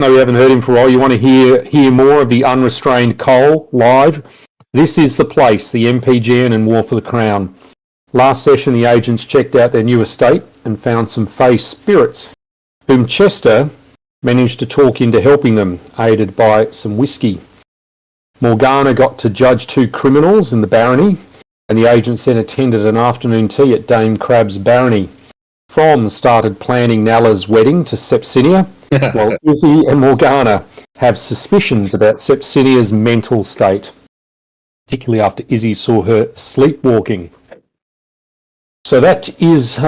No, we haven't heard him for a while. You want to hear more of the Unrestrained Cole live? This is the place, the MPGN and War for the Crown. Last session, the agents checked out their new estate and found some face spirits, whom Chester managed to talk into helping them, aided by some whiskey. Morgana got to judge 2 criminals in the barony, and the agents then attended an afternoon tea at Dame Crab's barony. From started planning Nalla's wedding to Sepsinia, while Izzy and Morgana have suspicions about Sepsinia's mental state, particularly after Izzy saw her sleepwalking. So that is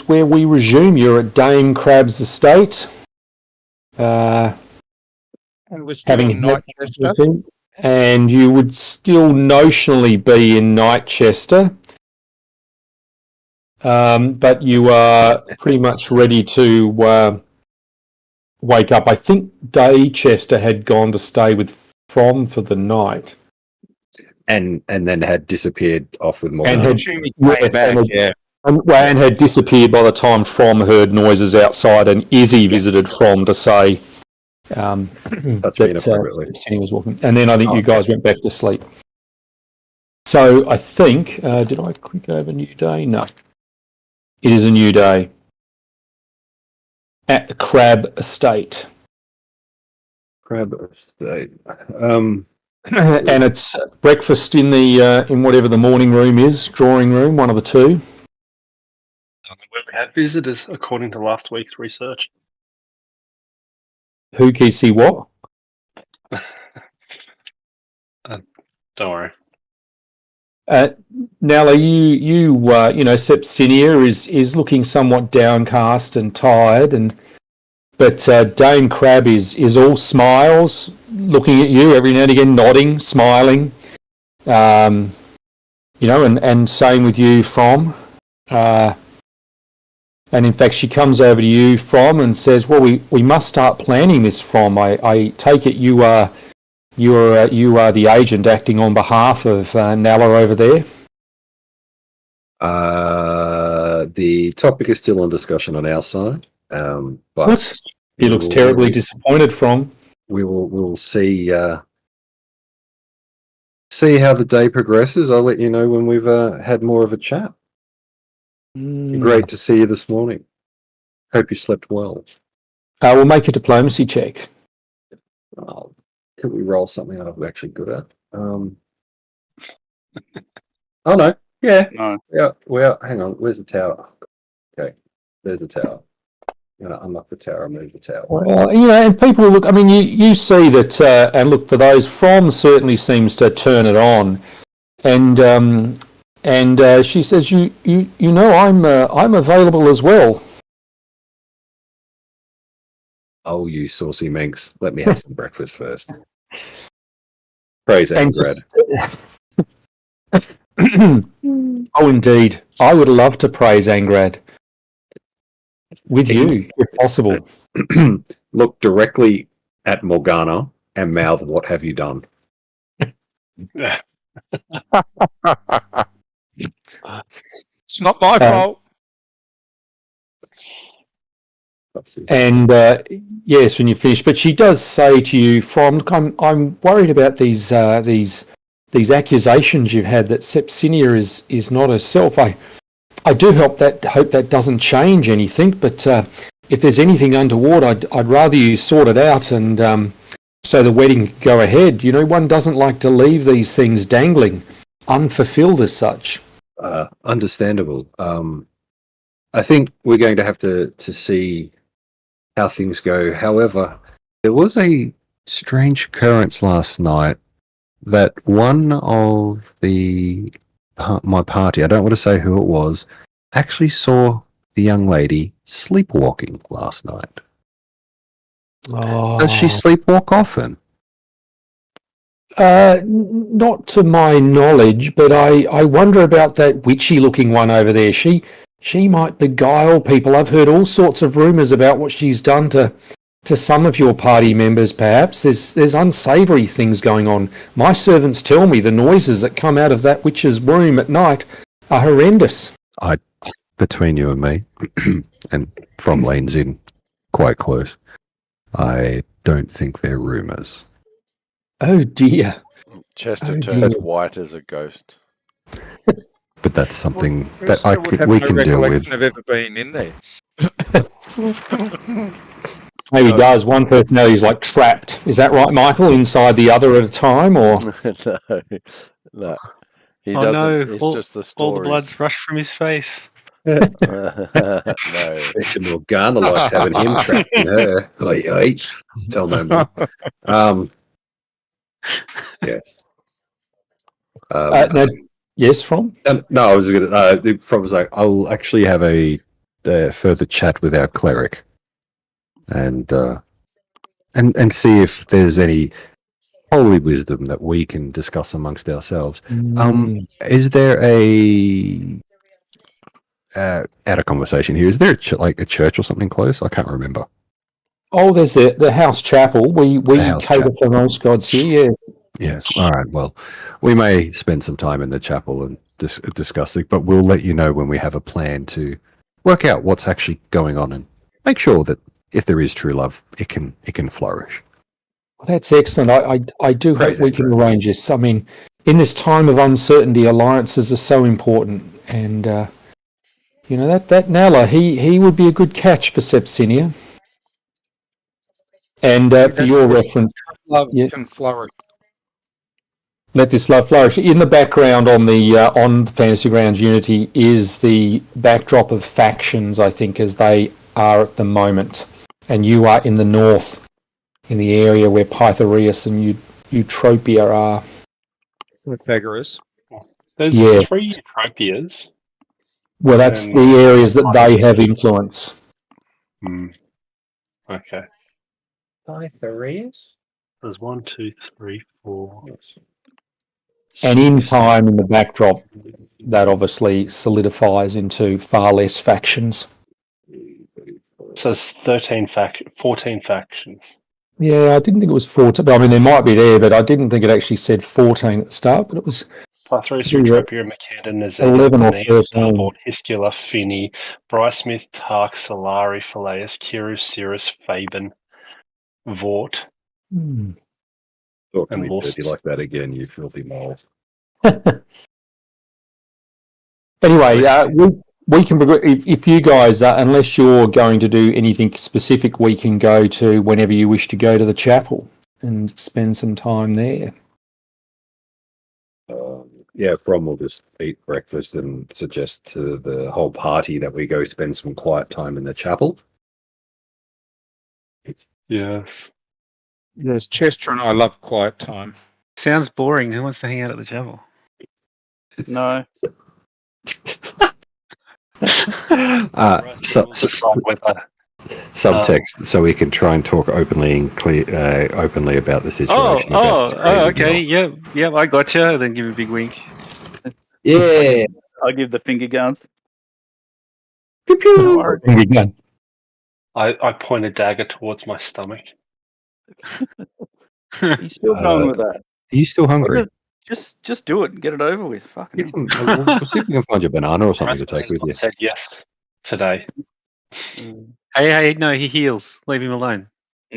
where we resume. You're at Dame Crab's estate. And we're still in Knightchester. And you would still notionally be in Knightchester. But you are pretty much ready to wake up. I think Daychester had gone to stay with From for the night. And then had disappeared off with Morgan. And had disappeared by the time From heard noises outside, and Izzy visited From to say that Cindy was walking. And then I think you guys went back to sleep. So I think, did I click over New Day? No. It is a new day at the Crab Estate. Crab Estate. And it's breakfast in the in whatever the morning room is, drawing room, one of the two. We had visitors, according to last week's research. Who can see what? Don't worry. Nala, you know, Sepsinia is looking somewhat downcast and tired, but Dame Crab is all smiles, looking at you every now and again, nodding, smiling, you know, and same with you, From. And in fact, she comes over to you, From, and says, "Well, we must start planning this, From. I take it you are the agent acting on behalf of Nala over there." The topic is still on discussion on our side, but he looks terribly disappointed. From we'll see how the day progresses. I'll let you know when we've had more of a chat. Great to see you this morning. Hope you slept well. We'll make a diplomacy check. Can we roll something I'm actually good at? Oh no. Yeah. No. Yeah. Well, hang on. Where's the tower? Okay. There's the tower. You know, unlock the tower, move the tower. Well, you know, and people look. I mean, you see that, and look for those. From certainly seems to turn it on, and she says, "You know, I'm available as well." Oh, you saucy minx! Let me have some breakfast first. Praise Angrad. Oh, indeed. I would love to praise Angrad. With you, if possible. Look directly at Morgana and mouth, "What have you done?" It's not my fault. And yes, when you finish, but she does say to you, "From, I'm worried about these accusations you've had that Sepsinia is not herself. I do hope that doesn't change anything, but if there's anything untoward, I'd rather you sort it out, and so the wedding can go ahead. You know, one doesn't like to leave these things dangling, unfulfilled as such." Understandable. I think we're going to have to see how things go. However, there was a strange occurrence last night that one of my party, I don't want to say who it was, actually saw the young lady sleepwalking last night. Oh. Does she sleepwalk often? Not to my knowledge, but I wonder about that witchy-looking one over there. She might beguile people. I've heard all sorts of rumours about what she's done to some of your party members, perhaps. There's unsavoury things going on. My servants tell me the noises that come out of that witch's room at night are horrendous. Between you and me, and From leans in quite close. I don't think they're rumours. Oh dear. Chester Oh, turns dear. white as a ghost. But that's something Bruce, that I would have we no can deal with. recollection of ever being in there. Maybe he No. does. One personality is like trapped. Is that right, Michael? Inside the other at a time, or No. He Oh doesn't. no! It's all, just the all the stories. blood's rushed from his face. No. Actually, Morgana likes having him trapped in her. Oi, oi. Tell no more. Yes. no? Yes, from. No, I was going to. From was like, I'll actually have a further chat with our cleric, and see if there's any holy wisdom that we can discuss amongst ourselves. Is there a out of conversation here? Is there like a church or something close? I can't remember. Oh, there's the house chapel. We house cater chapel. for most gods here. Yeah. Yes. All right. Well, we may spend some time in the chapel and discuss it, but we'll let you know when we have a plan to work out what's actually going on and make sure that if there is true love, it can flourish. That's excellent. I do hope Praise we it, can Greg. arrange this. I mean, in this time of uncertainty, alliances are so important, and that Nala, he would be a good catch for Sepsinia. And for your reference, Love Yeah. can flourish. let this love flourish. In the background on the on Fantasy Grounds Unity is the backdrop of factions, I think, as they are at the moment. And you are in the north, in the area where Pythagoras and Eutropia are. Pythagoras. There's Yeah. 3 Utropias. Well, that's And- the areas that they have influence. Okay. Pythagoras? There's 1, 2, 3, 4. And in 6. time, in the backdrop, that obviously solidifies into far less factions. So it's 14 factions. Yeah, I didn't think it was 14. I mean, there might be there, but I didn't think it actually said 14 at the start, but it was Pythagoras, Yeah. Eutropia, Macedon, 11 or Nazeta, 13. Starboard, Hiscula, Finny, Brysmith, Tark, Solari, Phileas, Kirus, Cirrus, Faben, Vort. Talk to And me lost. dirty like that again, you filthy mole. Anyway, we can progress. If you guys, unless you're going to do anything specific, we can go to whenever you wish to go to the chapel and spend some time there. Yeah, From will just eat breakfast and suggest to the whole party that we go spend some quiet time in the chapel. Yes. Yes, Chester and I love quiet time. Sounds boring. Who wants to hang out at the chapel? No. Subtext, so we can try and talk openly and openly about the situation. about this crazy Okay. girl. Yep, I gotcha. Then give me a big wink. Yeah. I'll give the finger guns. Pew, pew. Finger gun. I point a dagger towards my stomach. He's still going with that. Are you still hungry? Just do it and get it over with. Fucking Get some, we'll see if we can find you a banana or something to take with you. Said yes today. hell. Hey, no, he heals. Leave him alone.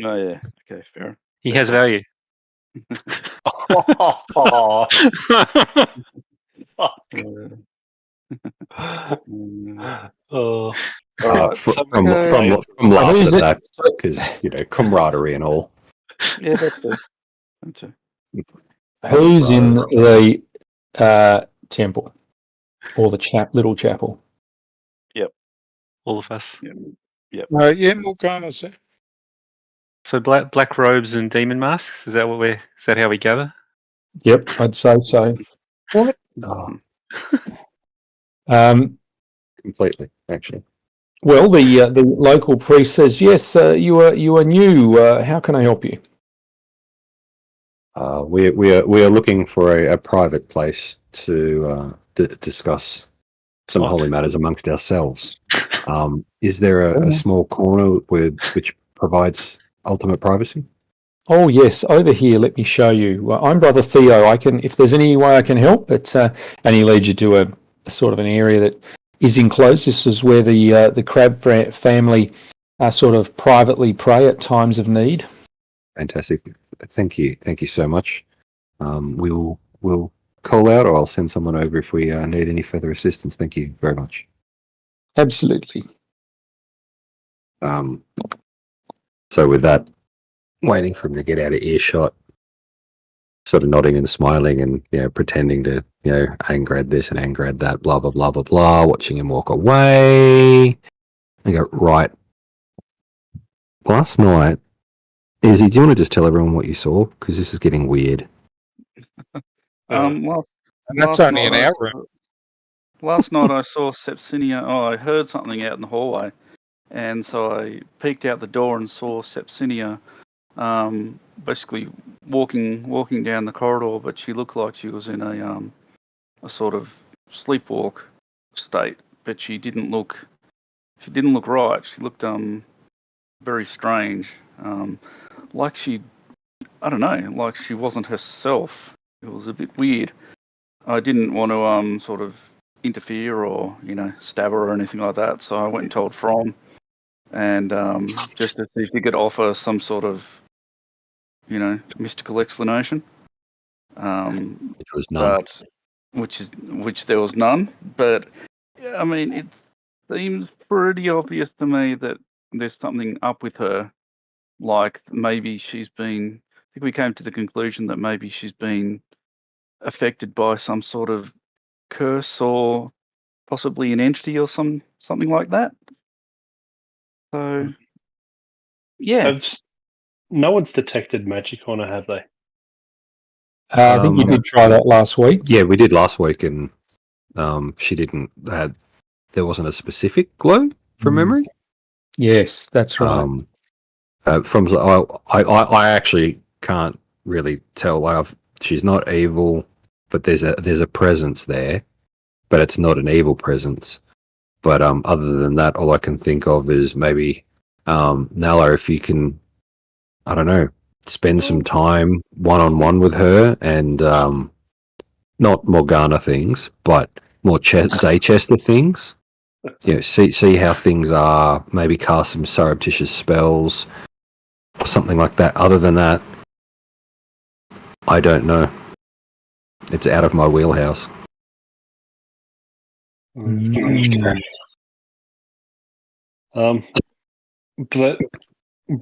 Oh yeah. Okay, fair. He has value. Oh, oh. Alright, From Who's laughs at it? that because camaraderie and all. yeah, that's it. That's it. Who's in the temple or the little chapel? All of us. Yeah, Morgana's there. So black robes and demon masks. Is that how we gather? Yep, I'd say so. Oh, completely, actually. Well, the local priest says, yes, you are new. How can I help you? We are looking for a private place to discuss some holy matters amongst ourselves. Is there a small corner which provides ultimate privacy? Oh, yes, over here. Let me show you. I'm Brother Theo. If there's any way I can help, but and he leads you to a sort of an area that is enclosed. This is where the Crab family sort of privately pray at times of need. Fantastic. Thank you so much. We'll call out, or I'll send someone over if we need any further assistance. Thank you very much. Absolutely. So with that, waiting for him to get out of earshot, sort of nodding and smiling and, pretending to, Angrad this and Angrad that, blah, blah, blah, blah, blah, watching him walk away. I go, right. Last night, Izzy, do you want to just tell everyone what you saw? Because this is getting weird. Well, And that's last only an night hour. last night I saw Sepsinia. Oh, I heard something out in the hallway, and so I peeked out the door and saw Sepsinia, basically walking down the corridor. But she looked like she was in a sort of sleepwalk state. But she didn't look right. She looked very strange, like I don't know, like she wasn't herself. It was a bit weird. I didn't want to sort of interfere or stab her or anything like that, so I went and told From, and just to see if he could offer some sort of mystical explanation. Which was none. But which there was none. But I mean, it seems pretty obvious to me that there's something up with her. Like maybe she's been. I think we came to the conclusion that maybe she's been affected by some sort of curse or possibly an entity or something like that. So, yeah. No one's detected magic on her, have they? I think you did try that last week. Yeah, we did last week, and she didn't. There wasn't a specific glow from memory. Yes, that's right. I actually can't really tell. She's not evil, but there's a presence there, but it's not an evil presence. But other than that, all I can think of is maybe Nala, if you can, I don't know, spend some time one-on-one with her, and not Morgana things, but more Daychester things. See how things are. Maybe cast some surreptitious spells, or something like that. Other than that, I don't know. It's out of my wheelhouse. But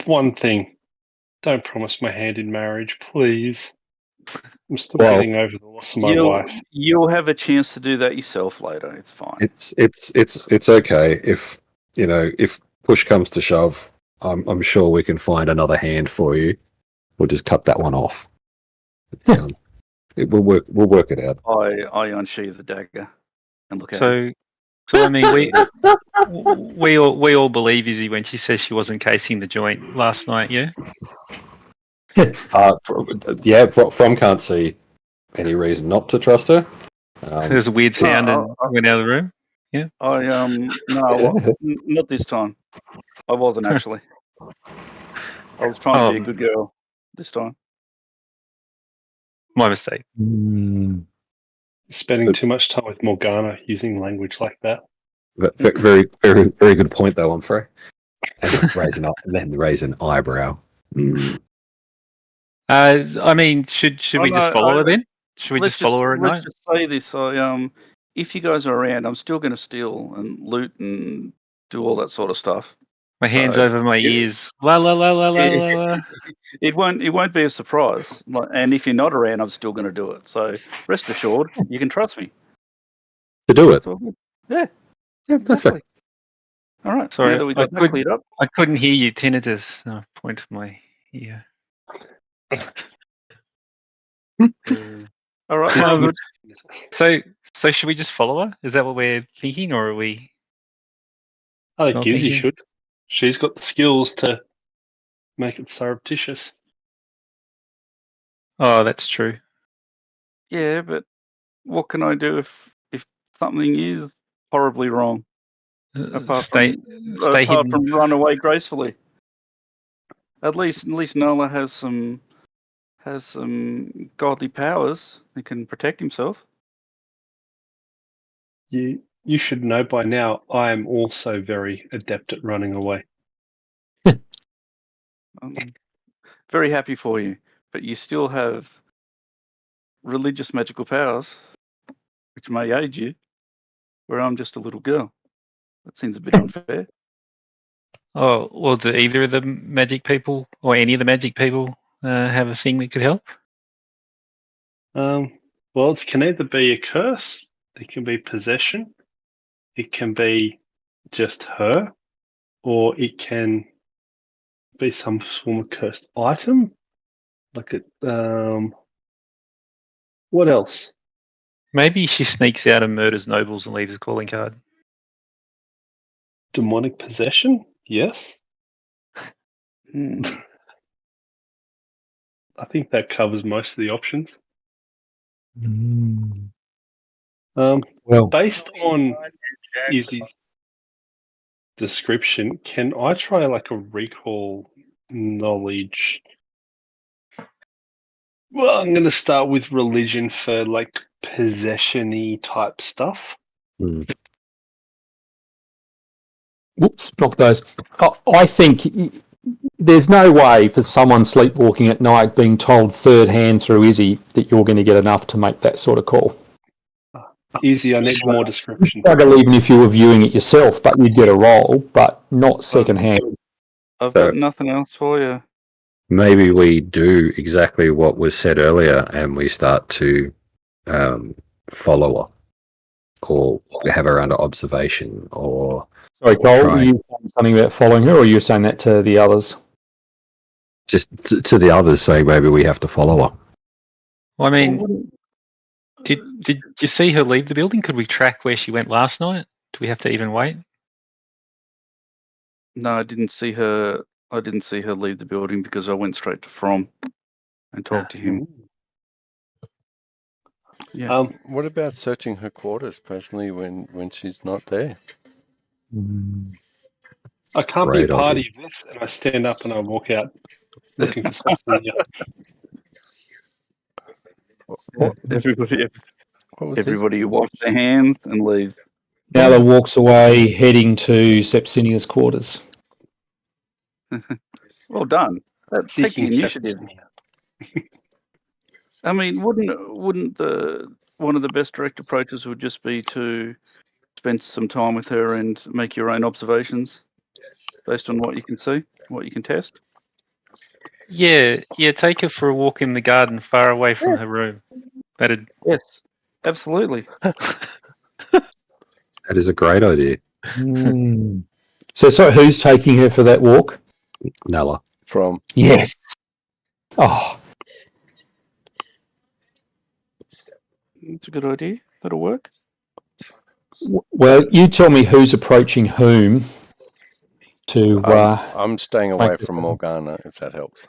one thing, don't promise my hand in marriage, please. I'm still getting over the loss of my wife. You'll have a chance to do that yourself later. It's fine. It's okay if push comes to shove. I'm sure we can find another hand for you. We'll just cut that one off. We'll work it out. I unsheathe the dagger and look at it. So I mean, we all believe Izzy when she says she wasn't casing the joint last night. Yeah. From can't see any reason not to trust her. There's a weird sound and went out of the room. Yeah. Not this time. I wasn't actually. I was trying to be a good girl this time. My mistake. Spending too much time with Morgana using language like that. Very, very, very good point, though, Humphrey. And raise an eyebrow. I mean, should we just follow her then? Should we just follow her at night? Let's just say this. If you guys are around, I'm still going to steal and loot and do all that sort of stuff. My hands over my ears. La la la la la la. It won't be a surprise. And if you're not around, I'm still going to do it. So rest assured, you can trust me To do it. Yeah. Yeah, that's fair. All right. Sorry, now that we got that cleared up. I couldn't hear you. Tinnitus. No, point of my ear. All right. So should we just follow her? Is that what we're thinking, or are we? I think Izzy should. She's got the skills to make it surreptitious. Oh, that's true. Yeah, but what can I do if something is horribly wrong? Apart from run away gracefully. At least Nola has some godly powers. He can protect himself. You should know by now, I am also very adept at running away. I'm very happy for you, but you still have religious magical powers, which may aid you, where I'm just a little girl. That seems a bit unfair. Oh, well, do either of the magic people or any of the magic people have a thing that could help? Well, it can either be a curse, it can be possession, it can be just her, or it can be some form of cursed item. Like it. What else? Maybe she sneaks out and murders nobles and leaves a calling card. Demonic possession? Yes. Hmm. I think that covers most of the options. Well, Based on Izzy's description, can I try like a recall knowledge? Well, I'm going to start with religion for like possession-y type stuff. whoops, knock those. I think there's no way for someone sleepwalking at night being told third hand through Izzy that you're going to get enough to make that sort of call. Izzy, I need more description. Struggle even if you were viewing it yourself, but you'd get a roll, but not second hand. I've So- got nothing else for you. Maybe we do exactly what was said earlier, and we start to follow her, or have her under observation, or Sorry, Cole, Try. were you saying something about following her, or you were saying that to the others? just to the others say maybe we have to follow her. Well, I mean, did you see her leave the building? Could we track where she went last night? Do we have to even wait? No, I didn't see her. I didn't see her leave the building because I went straight to From and talked to him. Yeah. What about searching her quarters personally when she's not there? I can't be a Great party idea. of this, and I stand up and I walk out looking for Sepsinia. Everybody, What was this? everybody wash their hands and leave. Nala walks away, heading to Sepsinia's quarters. Well done. Take the Seeking initiative. Sepsinia. I mean, wouldn't one of the best direct approaches would just be to spend some time with her and make your own observations based on what you can see, what you can test? Yeah, take her for a walk in the garden far away from her room. That'd Yes, absolutely. That is a great idea, So who's taking her for that walk? Nella. From Yes. Oh, That's a good idea. That'll work. well, you tell me who's approaching whom to... I'm staying make away this from happen. Morgana, if that helps.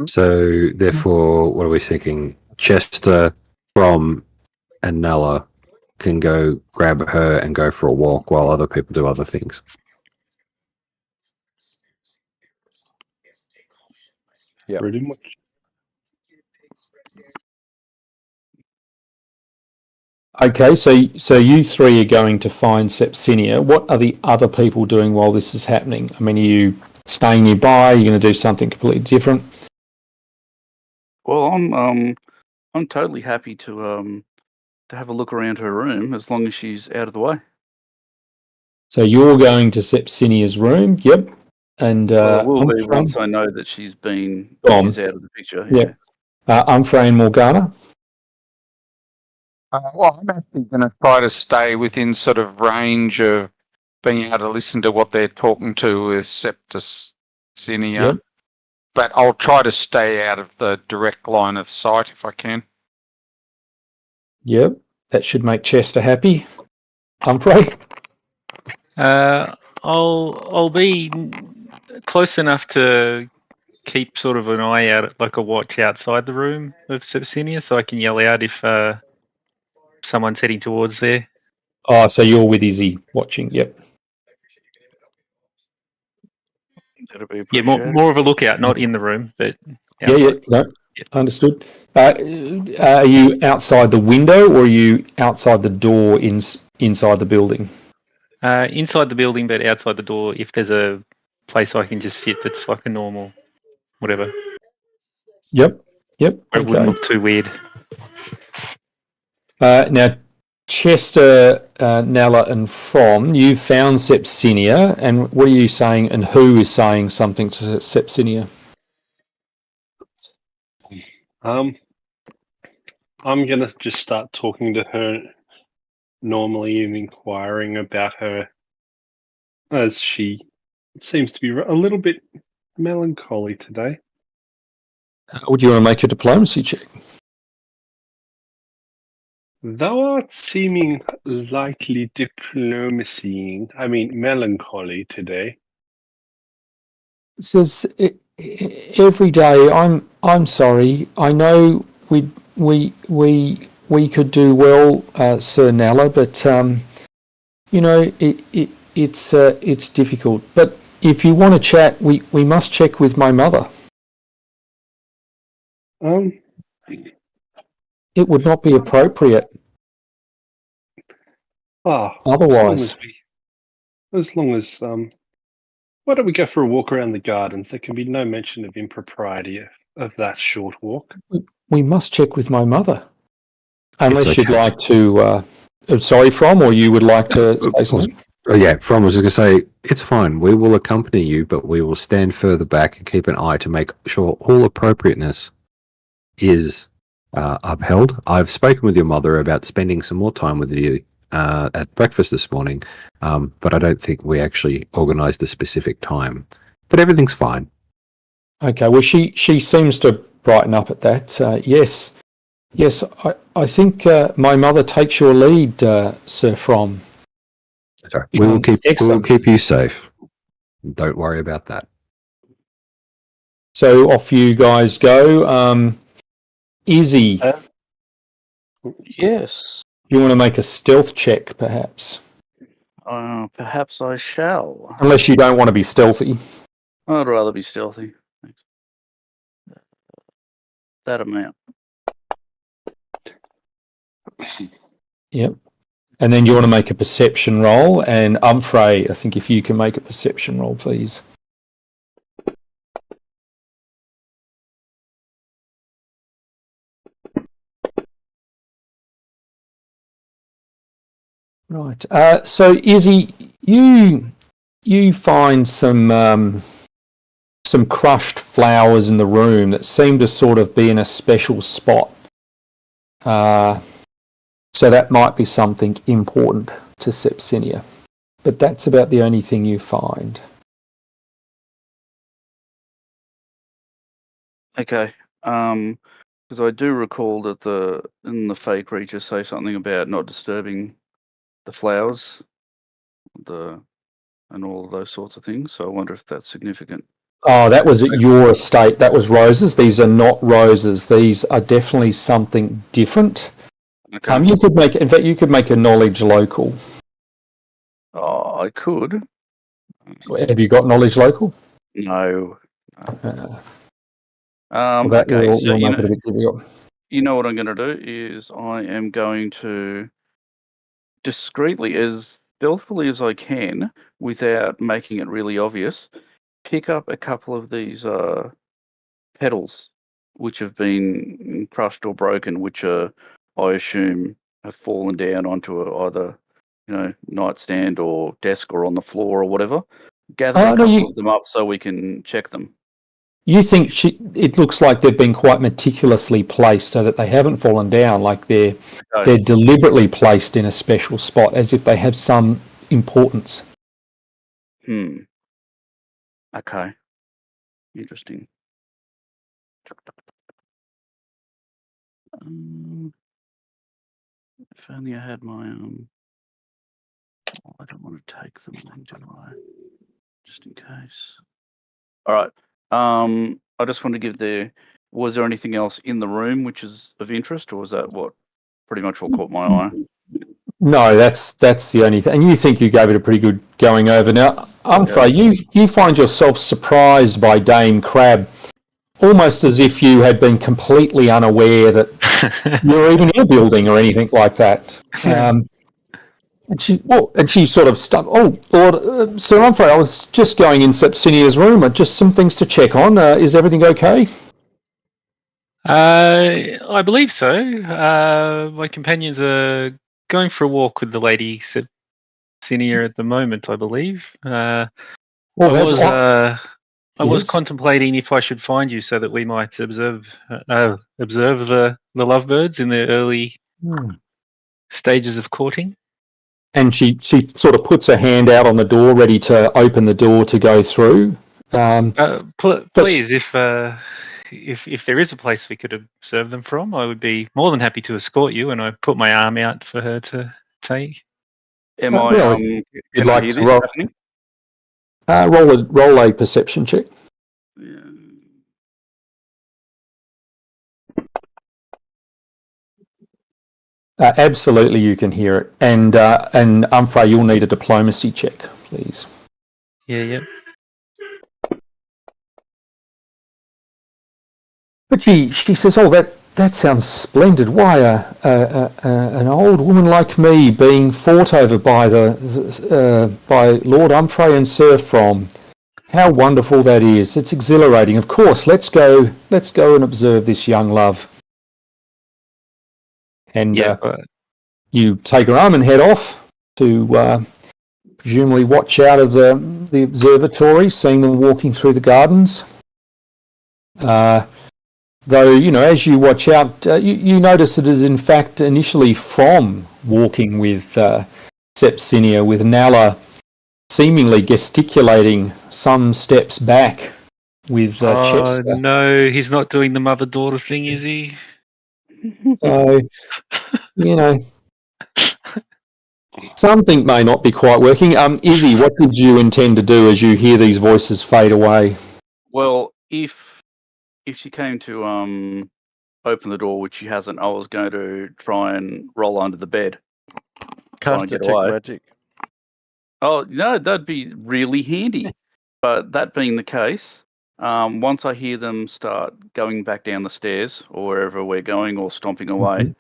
So therefore, what are we thinking? Chester, From, and Nella can go grab her and go for a walk while other people do other things. Yep. Pretty much. Okay, so you three are going to find Sepsinia. What are the other people doing while this is happening? I mean, are you staying nearby? Are you going to do something completely different? Well, I'm totally happy to have a look around her room as long as she's out of the way. So you're going to Sepsinia's room, yep. And Well, it will I'm be Fran- once I know that she's Gone. she's out of the picture. Yeah. I'm Fran Morgana. Well, I'm actually going to try to stay within sort of range of being able to listen to what they're talking to with Sepsinia. Yep. But I'll try to stay out of the direct line of sight if I can. Yep. That should make Chester happy. Humphrey? I'll be close enough to keep sort of an eye out, like a watch outside the room of Sepsinia, so I can yell out if someone's heading towards there. Oh, so you're with Izzy watching, yep. That'll be Yeah, appreciated. more of a lookout, not in the room, but Yeah, outside. no, understood. Are you outside the window or are you outside the door inside the building? Inside the building, but outside the door if there's a place I can just sit that's like a normal, whatever. Yep. Where it wouldn't Okay. look too weird. Now, Chester, Nella, and From, you found Sepsinia, and what are you saying, and who is saying something to Sepsinia? I'm gonna just start talking to her normally and inquiring about her, as she seems to be a little bit melancholy today. Would you want to make a diplomacy check? Thou art seeming lightly melancholy today. It says every day. I'm sorry. I know we could do well, Sir Nella, but it's difficult. But if you want to chat, we must check with my mother. It would not be appropriate otherwise. As long as why don't we go for a walk around the gardens? There can be no mention of impropriety of that short walk. We must check with my mother. Unless It's you'd okay. like to, sorry, From, or you would like to say something? Oh, yeah, From was going to say, it's fine. We will accompany you, but we will stand further back and keep an eye to make sure all appropriateness is upheld. I've spoken with your mother about spending some more time with you at breakfast this morning, but I don't think we actually organised a specific time. But everything's fine. Okay, well, she seems to brighten up at that. Yes, I think my mother takes your lead, Sir From. Sorry, we will Excellent. keep you safe. Don't worry about that. So off you guys go. Izzy, Yes. you want to make a stealth check, perhaps? Perhaps I shall. Unless you don't want to be stealthy. I'd rather be stealthy. Thanks. That amount. Yep. And then you want to make a perception roll, and Humphrey, I think if you can make a perception roll, please. Right. So Izzy, you find some crushed flowers in the room that seem to sort of be in a special spot. So that might be something important to Sepsinia. But that's about the only thing you find. Okay. Because I do recall that in the fake creatures say something about not disturbing the flowers, and all of those sorts of things. So I wonder if that's significant. Oh, that was at your estate. That was roses. These are not roses. These are definitely something different. Okay. You could make, in fact, you could make a knowledge local. Oh, I could. Have you got knowledge local? No. Well, that Okay. will So make it a bit difficult. you know what I'm going to do is I am going to discreetly, as stealthily as I can, without making it really obvious, pick up a couple of these petals which have been crushed or broken, which are, I assume, have fallen down onto either nightstand or desk or on the floor or whatever. Gather a couple of them up so we can check them. You think it looks like they've been quite meticulously placed so that they haven't fallen down, like they're deliberately placed in a special spot as if they have some importance. Okay. Interesting. If only I had my I don't want to take them, do I? Just in case. All right. I just want to give was there anything else in the room which is of interest, or was that pretty much what caught my eye? No, that's the only thing. And you think you gave it a pretty good going over. Now, Humphrey, you find yourself surprised by Dame Crab, almost as if you had been completely unaware that you were even in a building or anything like that. And she sort of stopped. Oh, Lord, Sir Humphrey, I was just going in Sepsinia's room. Just some things to check on. Is everything okay? I believe so. My companions are going for a walk with the lady Sepsinia at the moment, I believe. I was Yes. contemplating if I should find you so that we might observe the lovebirds in their early stages of courting. And she sort of puts her hand out on the door, ready to open the door to go through. Please, if there is a place we could observe them from, I would be more than happy to escort you. And I put my arm out for her to take. Am I? Well, if you'd can I like hear to this roll, happening? roll a perception check. Yeah. Absolutely, you can hear it. And Humphrey, you'll need a diplomacy check, please. Yeah. But she says, "Oh, that sounds splendid. Why an old woman like me being fought over by by Lord Humphrey and Sir From? How wonderful that is! It's exhilarating. Of course, let's go and observe this young love." And you take her arm and head off to presumably watch out of the observatory, seeing them walking through the gardens. Though, as you watch out, you notice it is in fact initially From walking with Sepsinia, with Nala seemingly gesticulating some steps back with Chester. No, he's not doing the mother-daughter thing, is he? So, something may not be quite working. Izzy, what did you intend to do as you hear these voices fade away? Well, if she came to open the door, which she hasn't, I was going to try and roll under the bed. Cast get detect away. magic. Oh, no, that'd be really handy. But that being the case, once I hear them start going back down the stairs or wherever we're going or stomping away,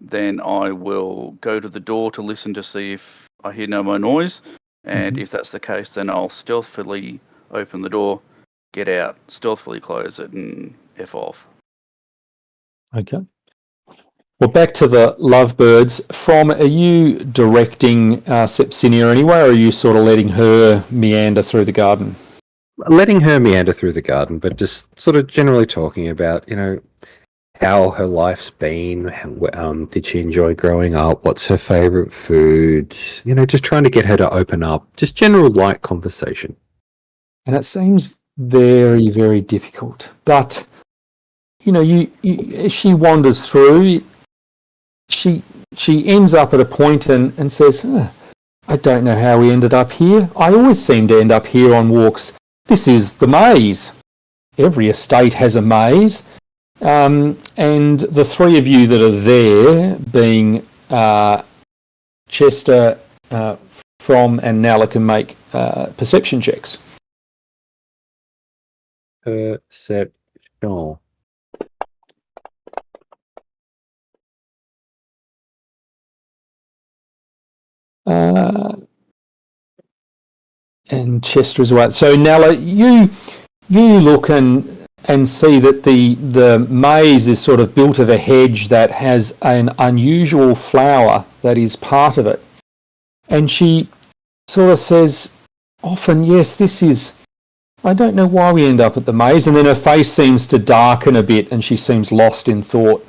then I will go to the door to listen to see if I hear no more noise. And if that's the case, then I'll stealthily open the door, get out, stealthily close it, and F off. Okay. Well, back to the lovebirds. From, are you directing Sepsinia anywhere, or are you sort of letting her meander through the garden? Letting her meander through the garden, but just sort of generally talking about, how her life's been. Did she enjoy growing up? What's her favourite food? Just trying to get her to open up. Just general light conversation. And it seems very, very difficult. But, as she wanders through, she ends up at a point and says, I don't know how we ended up here. I always seem to end up here on walks. This is the maze. Every estate has a maze. And the three of you that are there, being Chester, From, and Nala, can make perception checks. Perception. And Chester as well. So Nala, you look and see that the maze is sort of built of a hedge that has an unusual flower that is part of it. And she sort of says, often, yes, this is, I don't know why we end up at the maze. And then her face seems to darken a bit and she seems lost in thought.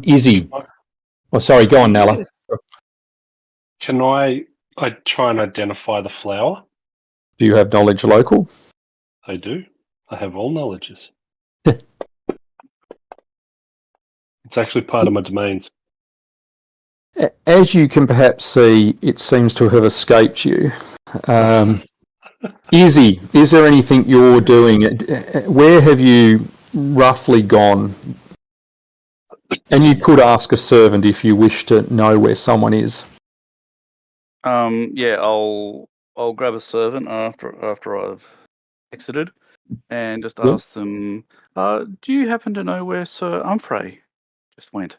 Izzy. Oh, sorry, go on, Nala. Can I try and identify the flower? Do you have knowledge local? I do. I have all knowledges. It's actually part of my domains. As you can perhaps see, it seems to have escaped you. Izzy, is there anything you're doing? Where have you roughly gone? And you could ask a servant if you wish to know where someone is. Yeah, I'll grab a servant after I've exited, and just ask them, do you happen to know where Sir Humphrey just went?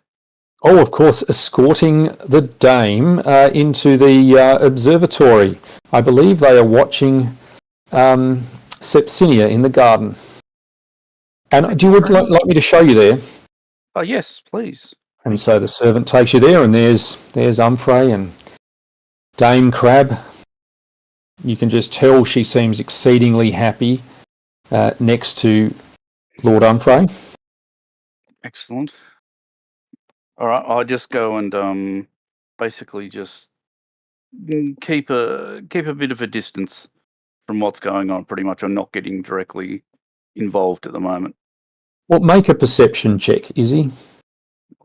Oh, of course, escorting the dame into the observatory. I believe they are watching Sepsinia in the garden. And do you would like me to show you there? Oh, yes, please. And so the servant takes you there, and there's Umfrey and Dame Crab. You can just tell she seems exceedingly happy next to Lord Umfrey. Excellent. All right, I'll just go and basically just keep a bit of a distance from what's going on. Pretty much, I'm not getting directly involved at the moment. Well, make a perception check, Izzy.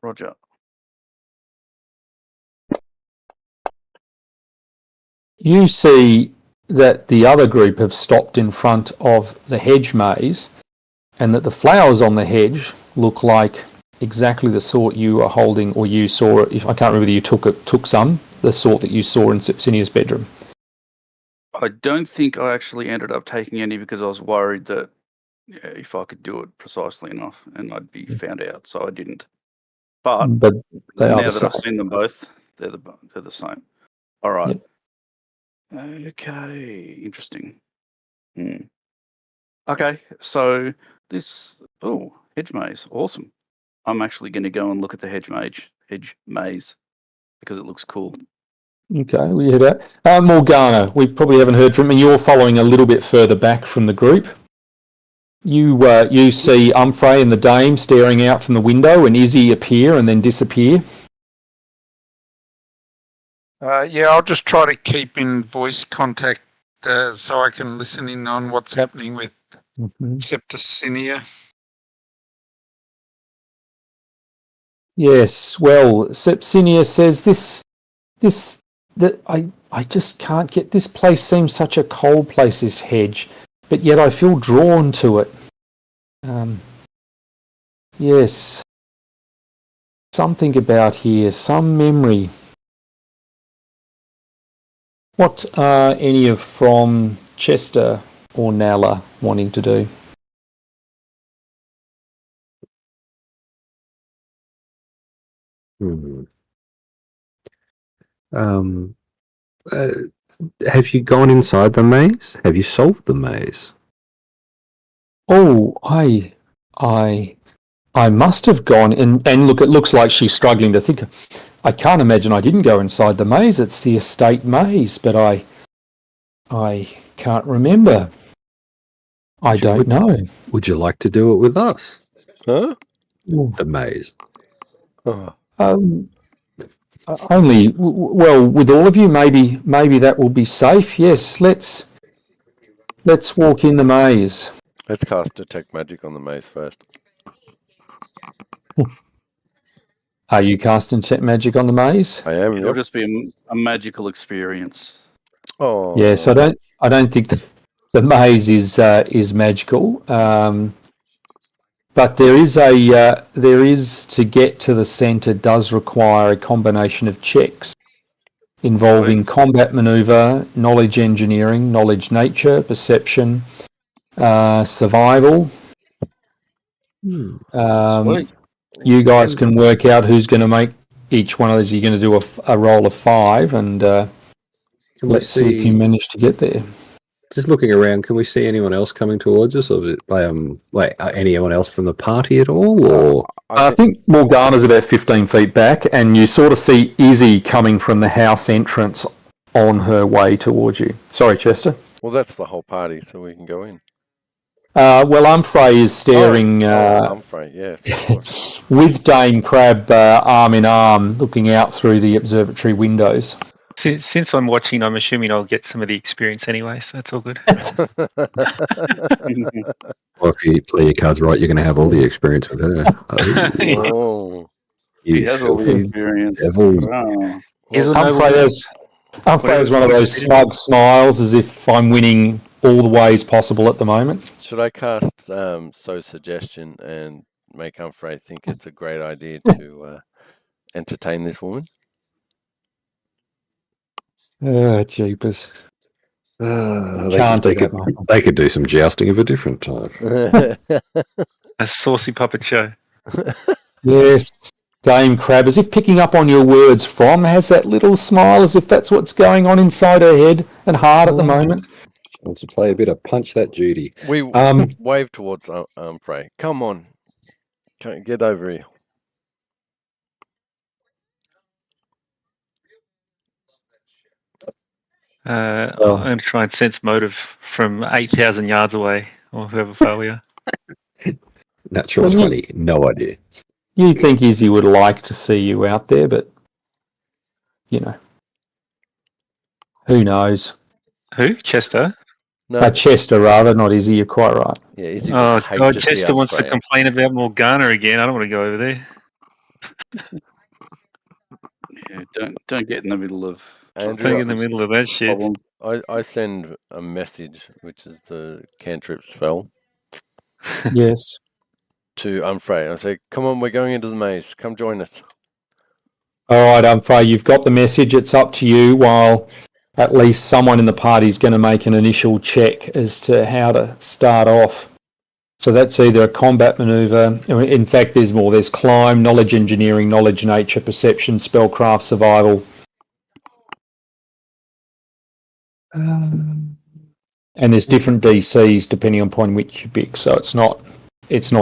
Roger. You see that the other group have stopped in front of the hedge maze, and that the flowers on the hedge look like exactly the sort you are holding, or you saw. If I can't remember whether you took some, the sort that you saw in Sepsinia's bedroom. I don't think I actually ended up taking any because I was worried that if I could do it precisely enough, and I'd be found out, so I didn't. But they are now the that same. I've seen them both, they're the same. All right. Yep. Okay. Interesting. Okay. So this hedge maze, awesome. I'm actually going to go and look at the hedge maze because it looks cool. Okay, we heard that. Morgana, we probably haven't heard from him, and you're following a little bit further back from the group. You see Umfrey and the dame staring out from the window, and Izzy appear and then disappear. Yeah, I'll just try to keep in voice contact so I can listen in on what's happening with Sepsinia. Yes, well, Sepsinia says that I just can't get, this place seems such a cold place, this hedge, but yet I feel drawn to it. Yes, something about here, some memory. What are any of from Chester or Nala wanting to do? Have you gone inside the maze? Have you solved the maze? Oh, I must have gone and look. It looks like she's struggling to think. I can't imagine I didn't go inside the maze. It's the estate maze, but I can't remember. I don't know. Would you like to do it with us? Huh? The maze. Oh. Only well, with all of you, maybe that will be safe. Yes, let's walk in the maze. Let's cast Detect Magic on the maze first. Are you casting magic on the maze? I am. It'll just be a magical experience. Oh. Yes, I don't think the maze is magical. But there is to get to the centre does require a combination of checks involving combat manoeuvre, knowledge engineering, knowledge nature, perception, survival. You guys can work out who's going to make each one of those. You're going to do a roll of 5, and let's see if you manage to get there. Just looking around, can we see anyone else coming towards us, or anyone else from the party at all? Or I think Morgana's about 15 feet back, and you sort of see Izzy coming from the house entrance on her way towards you. Sorry, Chester. Well, that's the whole party, so we can go in. Well, Umfrey is staring Umfrey, yes, of course. with Dame Crab arm in arm, looking out through the observatory windows. Since I'm watching, I'm assuming I'll get some of the experience anyway, so that's all good. Well, if you play your cards right, you're going to have all the experience with her. Oh. He has all the experience. Devil. Wow. Umfrey has one of those smug smiles as if I'm winning all the ways possible at the moment. Should I cast So's suggestion and make Umfrey think it's a great idea to entertain this woman? Jeepers. They could do some jousting of a different type. A saucy puppet show. Yes. Dame Crab, as if picking up on your words from, has that little smile as if that's what's going on inside her head and heart at the moment. Wants to play a bit of Punch That Judy. We wave towards Frey. Come on. Get over here. I'm going to try and sense motive from 8,000 yards away, or whoever far we are. Natural 20. No idea. You'd think Izzy would like to see you out there, but, you know, who knows? Who? Chester? No. Chester, rather, not Izzy. You're quite right. Yeah, Izzy Oh, would hate God, to see Chester wants to Frey. complain about Morgana again. I don't want to go over there. Yeah, don't get in the middle of Andrew, Don't get in the middle of that shit. problem. I send a message, which is the cantrip spell, Yes. to Frey. I say, come on, we're going into the maze. Come join us. All right, Frey, you've got the message. It's up to you, while at least someone in the party is going to make an initial check as to how to start off. So that's either a combat maneuver. In fact, there's more. There's climb, knowledge engineering, knowledge nature, perception, spellcraft, survival. And there's different DCs depending upon which you pick. So it's not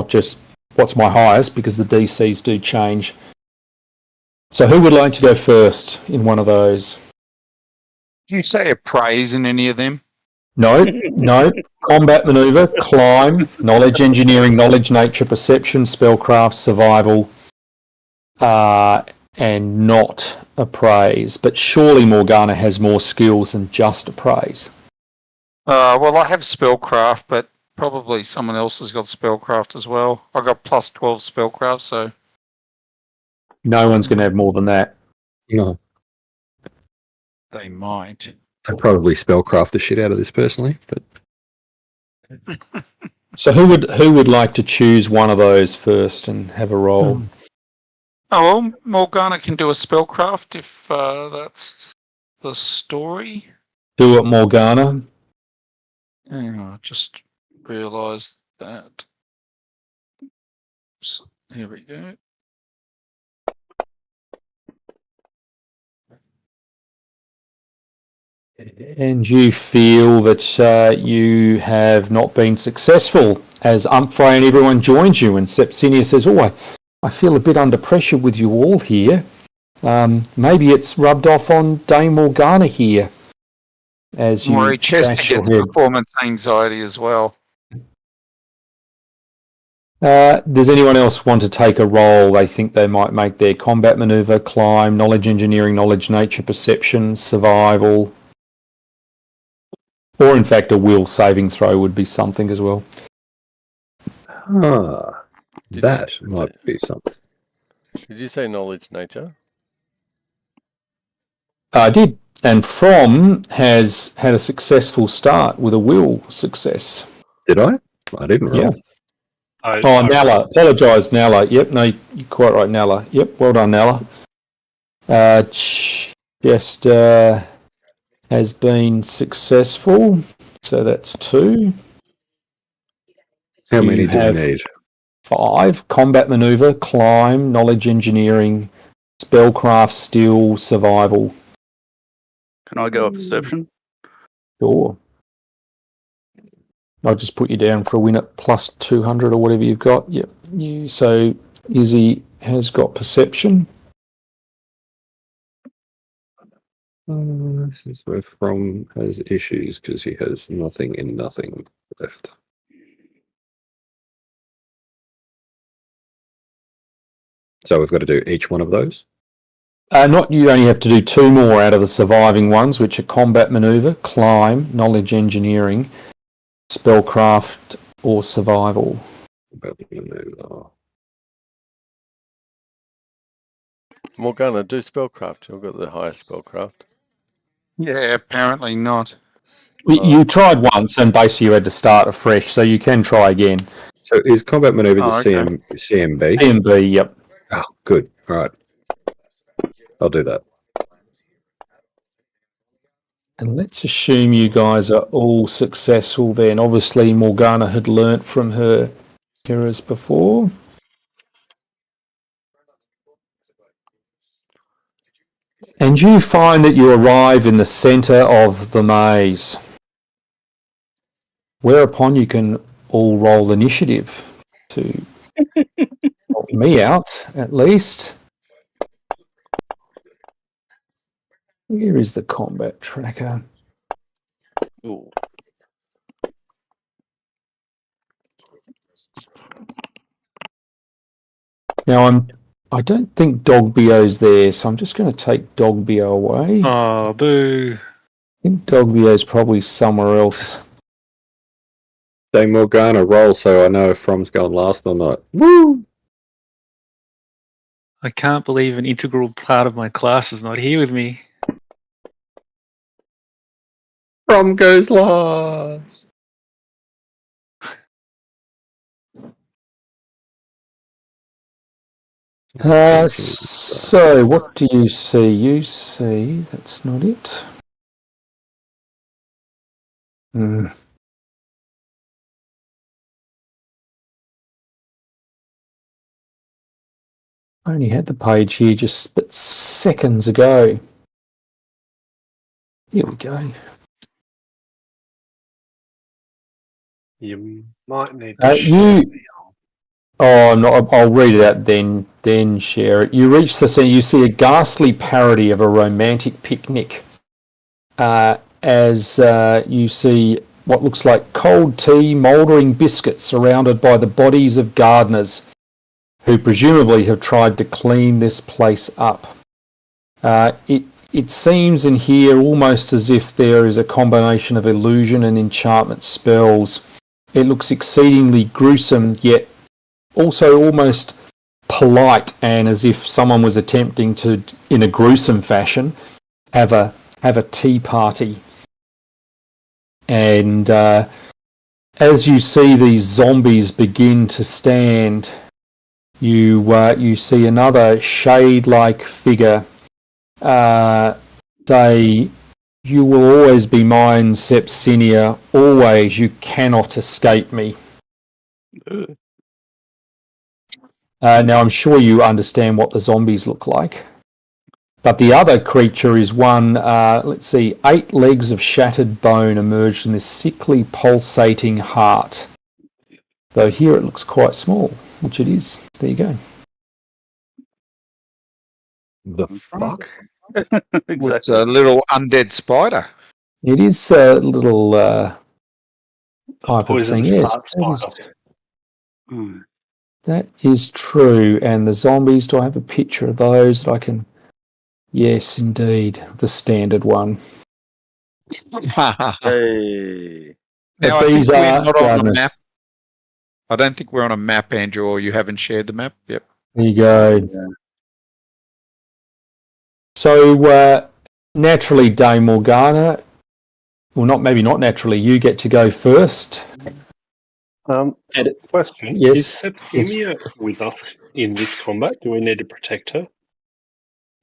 just what's my highest, because the DCs do change. So who would like to go first in one of those? Do you say a praise in any of them? No. Combat maneuver, climb, knowledge engineering, knowledge nature, perception, spellcraft, survival, and not appraise. But surely Morgana has more skills than just appraise. Well, I have spellcraft, but probably someone else has got spellcraft as well. I got plus 12 spellcraft, so No one's going to have more than that. No. they might. I'd probably spellcraft the shit out of this personally, but So who would like to choose one of those first and have a roll? Oh, well, Morgana can do a spellcraft if that's the story. Do it, Morgana. Hang on, I just realised that. So, here we go. And you feel that you have not been successful as Frey and everyone joins you, and Sepsinia says, I feel a bit under pressure with you all here. Maybe it's rubbed off on Dame Morgana here. As you Maury Chester scratch your gets head. performance anxiety as well. Does anyone else want to take a role? They think they might make their combat maneuver, climb, knowledge engineering, knowledge nature, perception, survival, or in fact a will saving throw would be something as well. That might be something. Did you say knowledge nature? I did. And From has had a successful start with a will success. Did I? I didn't roll. Yeah. Nala. Apologise, Nala. Yep, no, you're quite right, Nala. Yep, well done, Nala. Just has been successful, so that's 2. How many You do have we need? 5. Combat maneuver, climb, knowledge engineering, spellcraft, steel, survival. Can I go a perception? Sure. I'll just put you down for a win at plus 200 or whatever you've got. Yep. So Izzy has got perception. This is where From has issues because he has nothing and nothing left. So we've got to do each one of those? You only have to do 2 more out of the surviving ones, which are combat maneuver, climb, knowledge engineering, spellcraft, or survival. Morgana, do spellcraft. You've got the highest spellcraft. Yeah, apparently not. You tried once and basically you had to start afresh, so you can try again. So is combat maneuver the okay. CMB? CMB, yep. Oh, good. All right. I'll do that. And let's assume you guys are all successful then. Obviously, Morgana had learnt from her errors before. And you find that you arrive in the centre of the maze. Whereupon you can all roll initiative to help me out, at least. Here is the combat tracker. Ooh. Now I don't think Dogbio's there, so I'm just going to take Dogbio away. Oh, boo. I think Dogbio's probably somewhere else. Dame Morgana roll so I know if From's going last or not. Woo! I can't believe an integral part of my class is not here with me. From goes last. So what do you see? You see, that's not it. I only had the page here just seconds ago. Here we go. You might need to I'll read it out then share it. You reach the scene, you see a ghastly parody of a romantic picnic as you see what looks like cold tea, mouldering biscuits surrounded by the bodies of gardeners who presumably have tried to clean this place up. It seems in here almost as if there is a combination of illusion and enchantment spells. It looks exceedingly gruesome, yet also almost polite, and as if someone was attempting to, in a gruesome fashion, have a tea party. And as you see these zombies begin to stand, you see another shade-like figure say, "You will always be mine, Sepsinia. Always, you cannot escape me." Now, I'm sure you understand what the zombies look like. But the other creature is one, 8 legs of shattered bone emerged in this sickly, pulsating heart. Though here it looks quite small, which it is. There you go. The fuck? It's Exactly. a little undead spider. It is a little type of thing. poisonous Yes, fart spider. that is true. And the zombies, do I have a picture of those that I can... Yes, indeed. The standard one. Hey. Now, But I think these we're are not on the gardeners. map. I don't think we're on a map, Andrew, or you haven't shared the map. Yep. There you go. So, naturally, Dame Morgana, well, maybe not naturally, you get to go first. Question: Yes. Is Sepsinia with us in this combat? Do we need to protect her?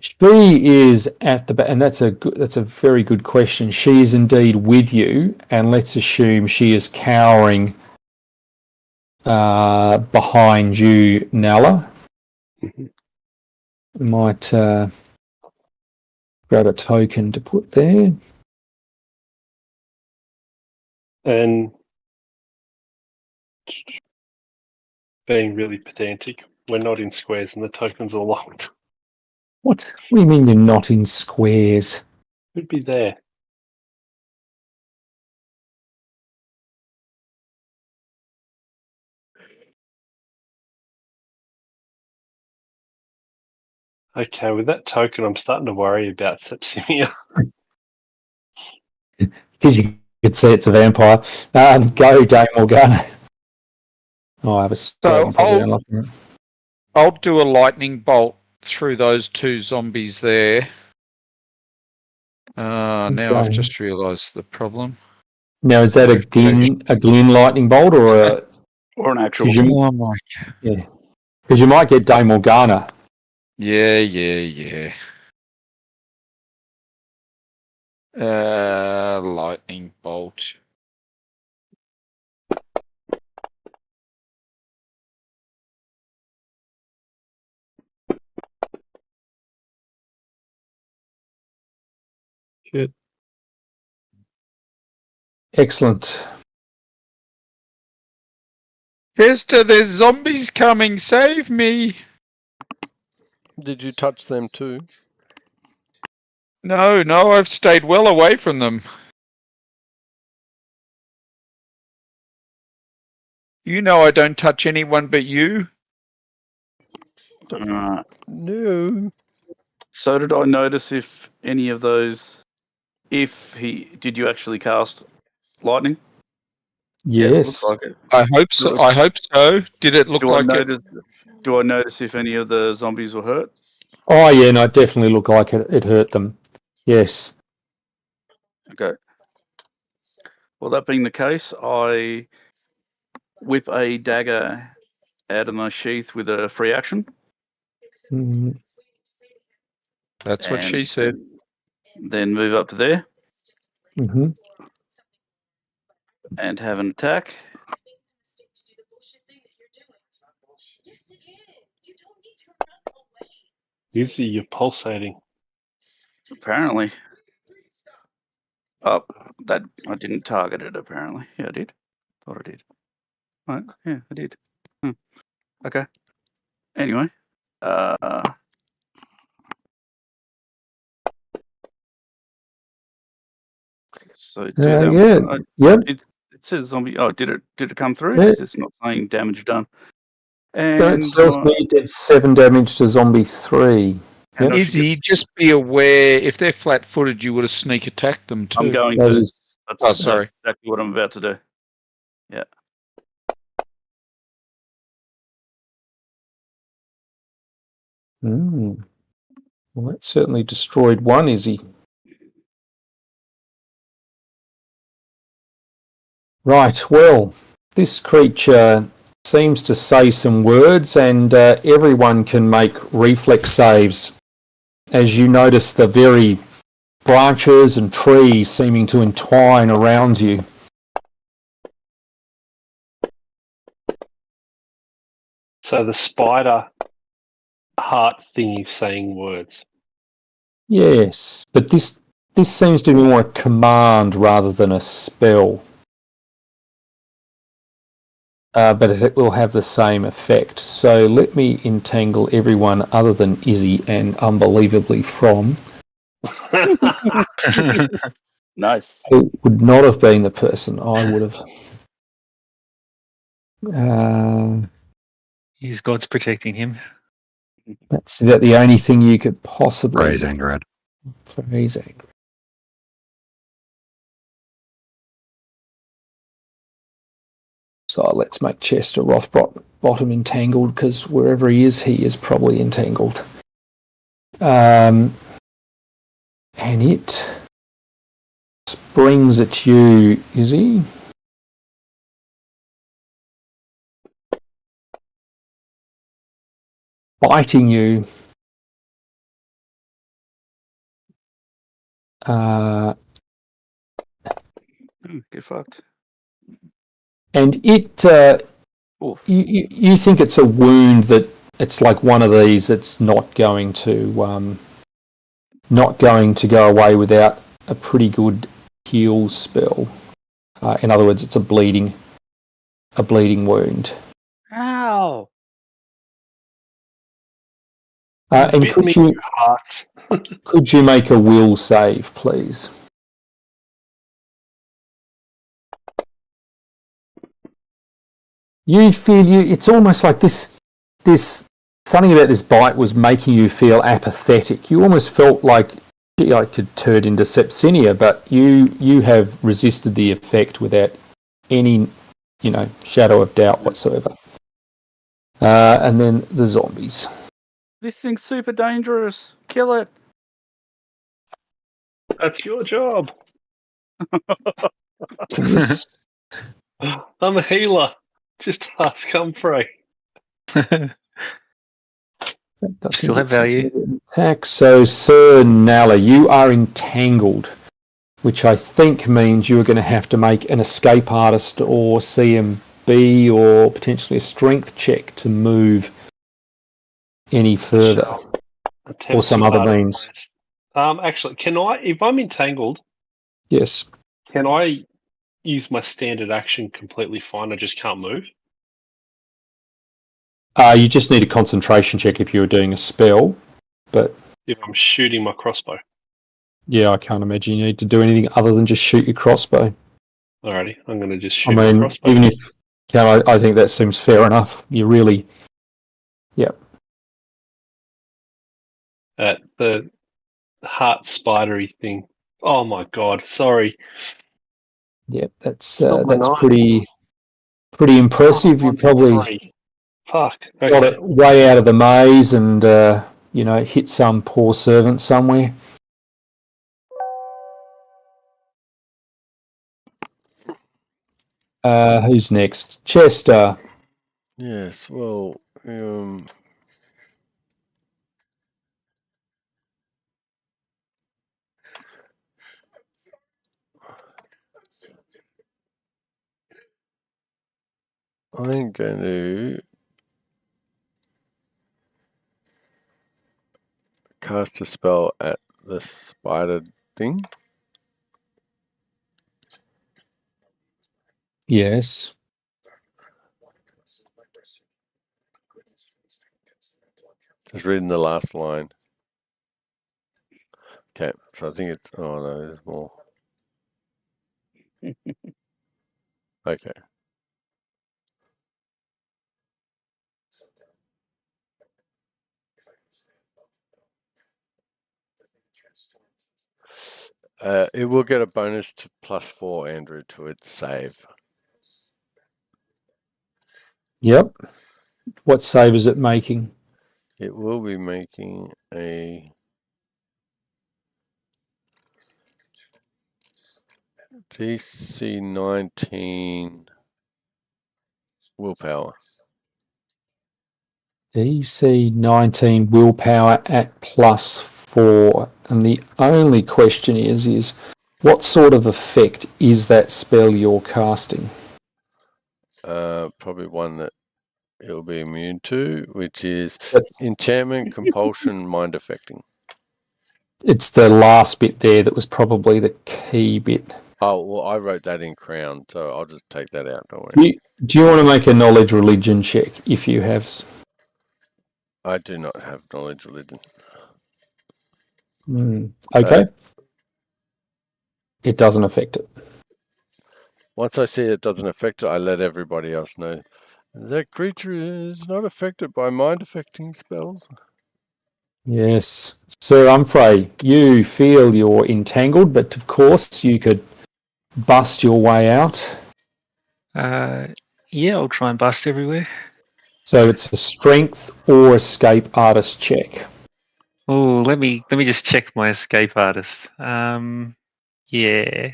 She is at the back, and that's a very good question. She is indeed with you, and let's assume she is cowering behind you, Nala. Might grab a token to put there. And being really pedantic, we're not in squares and the tokens are locked. What do you mean you're not in squares? Could be there. Okay, with that token, I'm starting to worry about Sepsimia. Because you could see it's a vampire. Go, Dame Morgana. Oh, I have a So I'll do a lightning bolt through those 2 zombies there. Now I've just realised the problem. Now, is that a Glyn lightning bolt or a... Or an actual. Oh my. Yeah. Because you might get Dame Morgana. Yeah. Lightning bolt. Shit. Excellent. Chester, there's zombies coming. Save me. Did you touch them too? No, I've stayed well away from them. You know I don't touch anyone but you. No. So did I notice if any of those, did you actually cast lightning? Yeah, it looks Yes. like it. I hope so. I hope so. Did it look Do I like it? notice? Do I notice if any of the zombies were hurt? Oh, yeah, no, it definitely looked like it hurt them. Yes. Okay. Well, that being the case, I whip a dagger out of my sheath with a free action. Mm, That's what and she said. Then move up to there mhm. and have an attack. Izzy, you're pulsating. Apparently. Oh, that I didn't target it. Apparently, yeah, I did. Thought I did. Right, yeah, I did. Okay. Anyway, so do that. Yeah. Yep. It says zombie. Oh, did it come through? Yeah. 'Cause it's not saying damage done. It And tells me it did 7 damage to zombie 3. Yep. Izzy, just be aware, if they're flat-footed, you would have sneak attacked them too. I'm going That to. is- Oh, sorry. That's exactly what I'm about to do. Yeah. Well, that certainly destroyed one, Izzy. Right, well, this creature seems to say some words, and everyone can make reflex saves. As you notice the very branches and trees seeming to entwine around you. So the spider heart thing is saying words. Yes, but this seems to be more a command rather than a spell. But it will have the same effect. So let me entangle everyone other than Izzy and unbelievably From. Nice. It would not have been the person I would have. His God's protecting him. That's about the only thing you could possibly Praise Angrad. praise. So let's make Chester Rothbottom entangled, because wherever he is probably entangled. And it springs at you, is he? Biting you. Get fucked. And it, Oof. you think it's a wound that it's like one of these that's not going to go away without a pretty good heal spell. In other words, it's a bleeding wound. Ow! And Bit me in your heart. could you make a will save, please? You feel it's almost like this something about this bite was making you feel apathetic. You almost felt like I could turn into sepsinia, but you have resisted the effect without any, shadow of doubt whatsoever. And then the zombies. This thing's super dangerous. Kill it. That's your job. Yes. I'm a healer. Just ask Humphrey. Still have value. Attack. So, Sir Nalla, you are entangled, which I think means you're going to have to make an escape artist or CMB or potentially a strength check to move any further, or some other means. Actually, can I, if I'm entangled, Yes. can I use my standard action completely fine? I just can't move. You just need a concentration check if you were doing a spell, but If I'm shooting my crossbow. yeah, I can't imagine you need to do anything other than just shoot your crossbow. Alrighty, I'm going to just I shoot my mean, crossbow. even if I think that seems fair enough. You really, At the heart spidery thing. Oh my god, sorry. that's Not my that's knife. pretty impressive. You Oh, probably sorry. Fuck. got Okay. it way out of the maze and hit some poor servant somewhere. Who's next? Chester. Yes. Well, I'm going to cast a spell at the spider thing. Yes. Just reading the last line. Okay, so I think it's. Oh no, there's more. Okay. It will get a bonus to +4, Andrew, to its save. Yep. What save is it making? It will be making a DC 19 willpower. DC 19 willpower at +4. And the only question is what sort of effect is that spell you're casting? Probably one that it'll be immune to, which is That's, enchantment, compulsion, mind affecting. it's the last bit there that was probably the key bit. Oh, well, I wrote that in Crown, so I'll just take that out, don't worry. Do you want to make a knowledge religion check if you have? I do not have knowledge religion. Okay. It doesn't affect it. Once I see it doesn't affect it, I let everybody else know. That creature is not affected by mind affecting spells. Yes. Sir Humphrey, you feel you're entangled, but of course you could bust your way out. Yeah, I'll try and bust everywhere. So it's a strength or escape artist check. Oh, let me just check my escape artist. Yeah.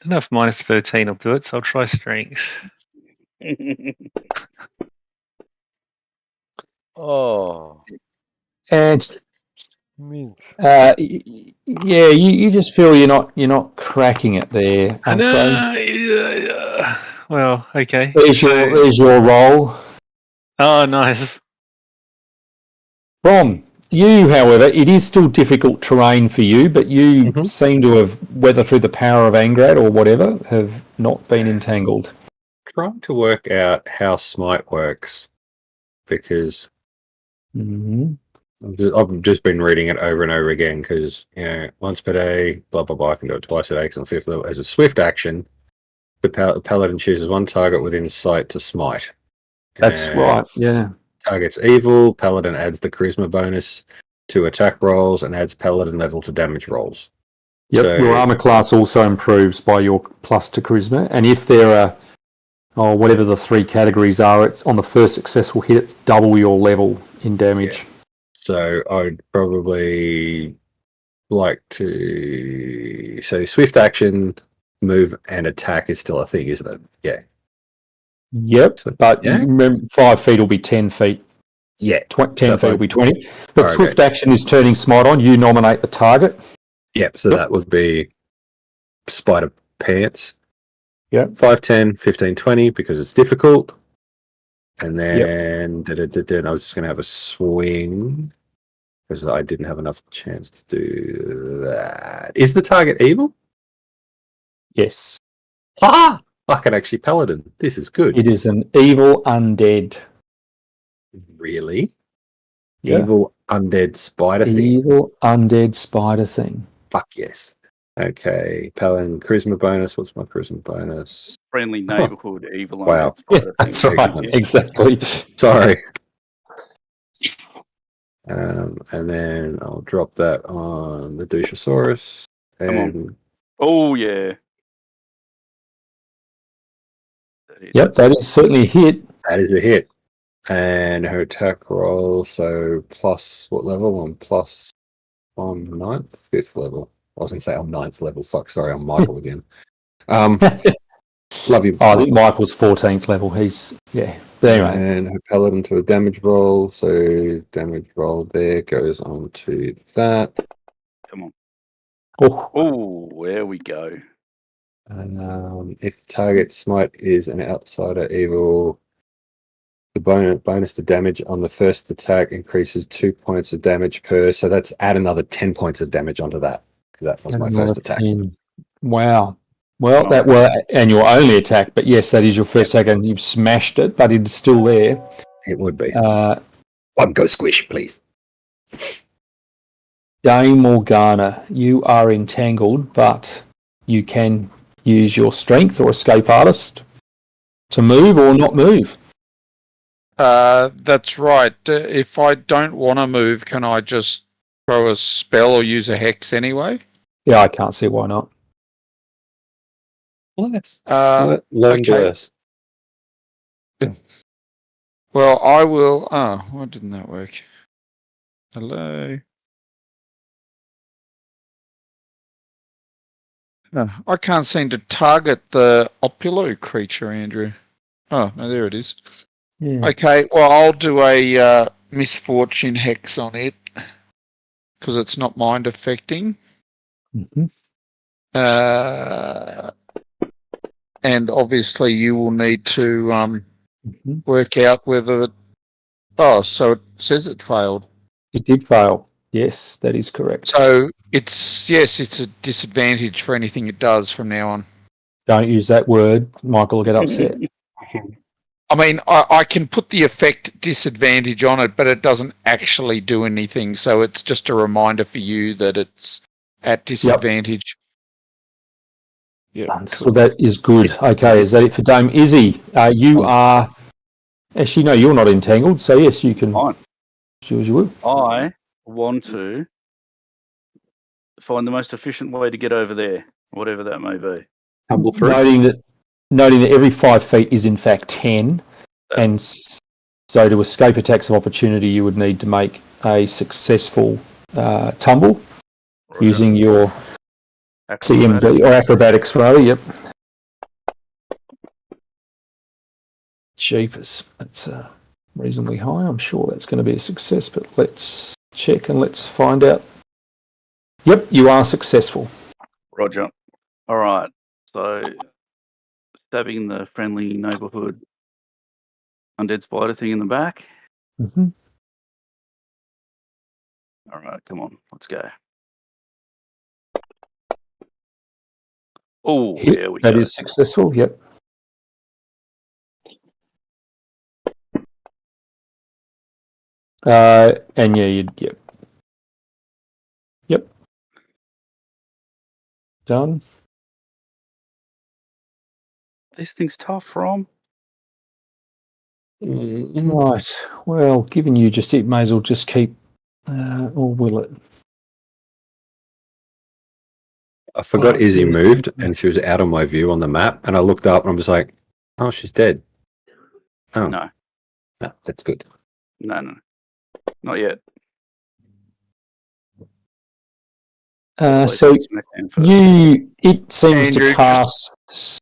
I don't know if -13 will do it, so I'll try strength. Oh. And Mint. yeah, you just feel you're not cracking it there, Humphrey. Well, okay. There's your roll. Oh, nice. From you, however, it is still difficult terrain for you, but you seem to have, whether through the power of Angrad or whatever, have not been entangled. Trying to work out how smite works because I've just been reading it over and over again because, once per day, blah, blah, blah. I can do it twice a day because I'm 5th level. As a swift action, the paladin chooses one target within sight to smite. That's right, yeah. Target's evil, paladin adds the charisma bonus to attack rolls and adds paladin level to damage rolls. Yep, So, your armor class also improves by your plus to charisma. And if there are, whatever the 3 categories are, it's on the first successful hit, it's double your level in damage. Yeah. So I'd probably like to say swift action, move, and attack is still a thing, isn't it? Yeah. Yep, but Yeah. remember, 5 feet will be 10 feet. Yeah. 10 feet will be 20. But Alright, swift action is turning smite on. You nominate the target. Yep. So that would be spider pants. Yep. 5, 10, 15, 20 because it's difficult. And then I was just going to have a swing. because I didn't have enough chance to do that. Is the target evil? Yes, Ah! I can actually paladin. This is good. it is an evil undead. Really? Yeah. Evil undead spider thing. Evil undead spider thing. Fuck yes. Okay, paladin charisma bonus. What's my charisma bonus? Friendly neighborhood evil Wow. undead spider That's thing. right. Exactly. Sorry. And then I'll drop that on the Dushosaurus. Come on. And Oh yeah. That is- Yep, that is certainly a hit. that is a hit. And her attack roll, so plus what level? On plus on 9th, 5th level. I was going to say on 9th level. Fuck, sorry, I'm Michael again. Love you. Oh, I think Michael's 14th level. He's, yeah. But anyway, And her paladin to a damage roll. So damage roll there goes on to that. Come on. oh, Oh, there we go. If the target smite is an outsider evil, the bonus to damage on the first attack increases 2 points of damage per. So that's add another 10 points of damage onto that, because that was my first attack. 10. Wow. Well, Nice. that were and your only attack, but yes, that is your first attack, and you've smashed it, but it's still there. It would be. Go squish, please. Dame Morgana, you are entangled, but you can use your strength or escape artist to move or not move. That's right. If I don't want to move, can I just throw a spell or use a hex anyway? Yeah, I can't see why not. Bless. Okay. Bless. Well, I will. Oh, why didn't that work? Hello. No, I can't seem to target the Opulo creature, Andrew. Oh, no, there it is. Yeah. Okay, well, I'll do a misfortune hex on it because it's not mind affecting. Mhm. And obviously, you will need to Mhm. work out whether. Oh, so it says it failed. It did fail. Yes, that is correct. So it's a disadvantage for anything it does from now on. Don't use that word. Michael will get upset. I mean, I can put the effect disadvantage on it, but it doesn't actually do anything. So it's just a reminder for you that it's at disadvantage. Yeah. So that is good. Okay, is that it for Dame Izzy? You are... Actually, no, you're not entangled, so yes, you can Fine. do as you will. I want to find the most efficient way to get over there, whatever that may be. Tumble through. Noting that every 5 feet is in fact 10, and so to escape attacks of opportunity, you would need to make a successful tumble using your CMD or acrobatics, rather. Yep. Jeepers, that's reasonably high. I'm sure that's going to be a success, but let's check and let's find out. Yep, you are successful. Roger. All right. So, stabbing the friendly neighborhood undead spider thing in the back. Mm-hmm. All right, come on, let's go. Oh, there we go. That is successful. Yep. And yeah, yep. Done. These things tough, Rom. Right. Well, given you just it, may as well just keep, or will it? I forgot Izzy moved and she was out of my view on the map, and I looked up and I'm just like, oh, she's dead. Oh. No, That's good. no, not yet. So it seems Andrew, to cast.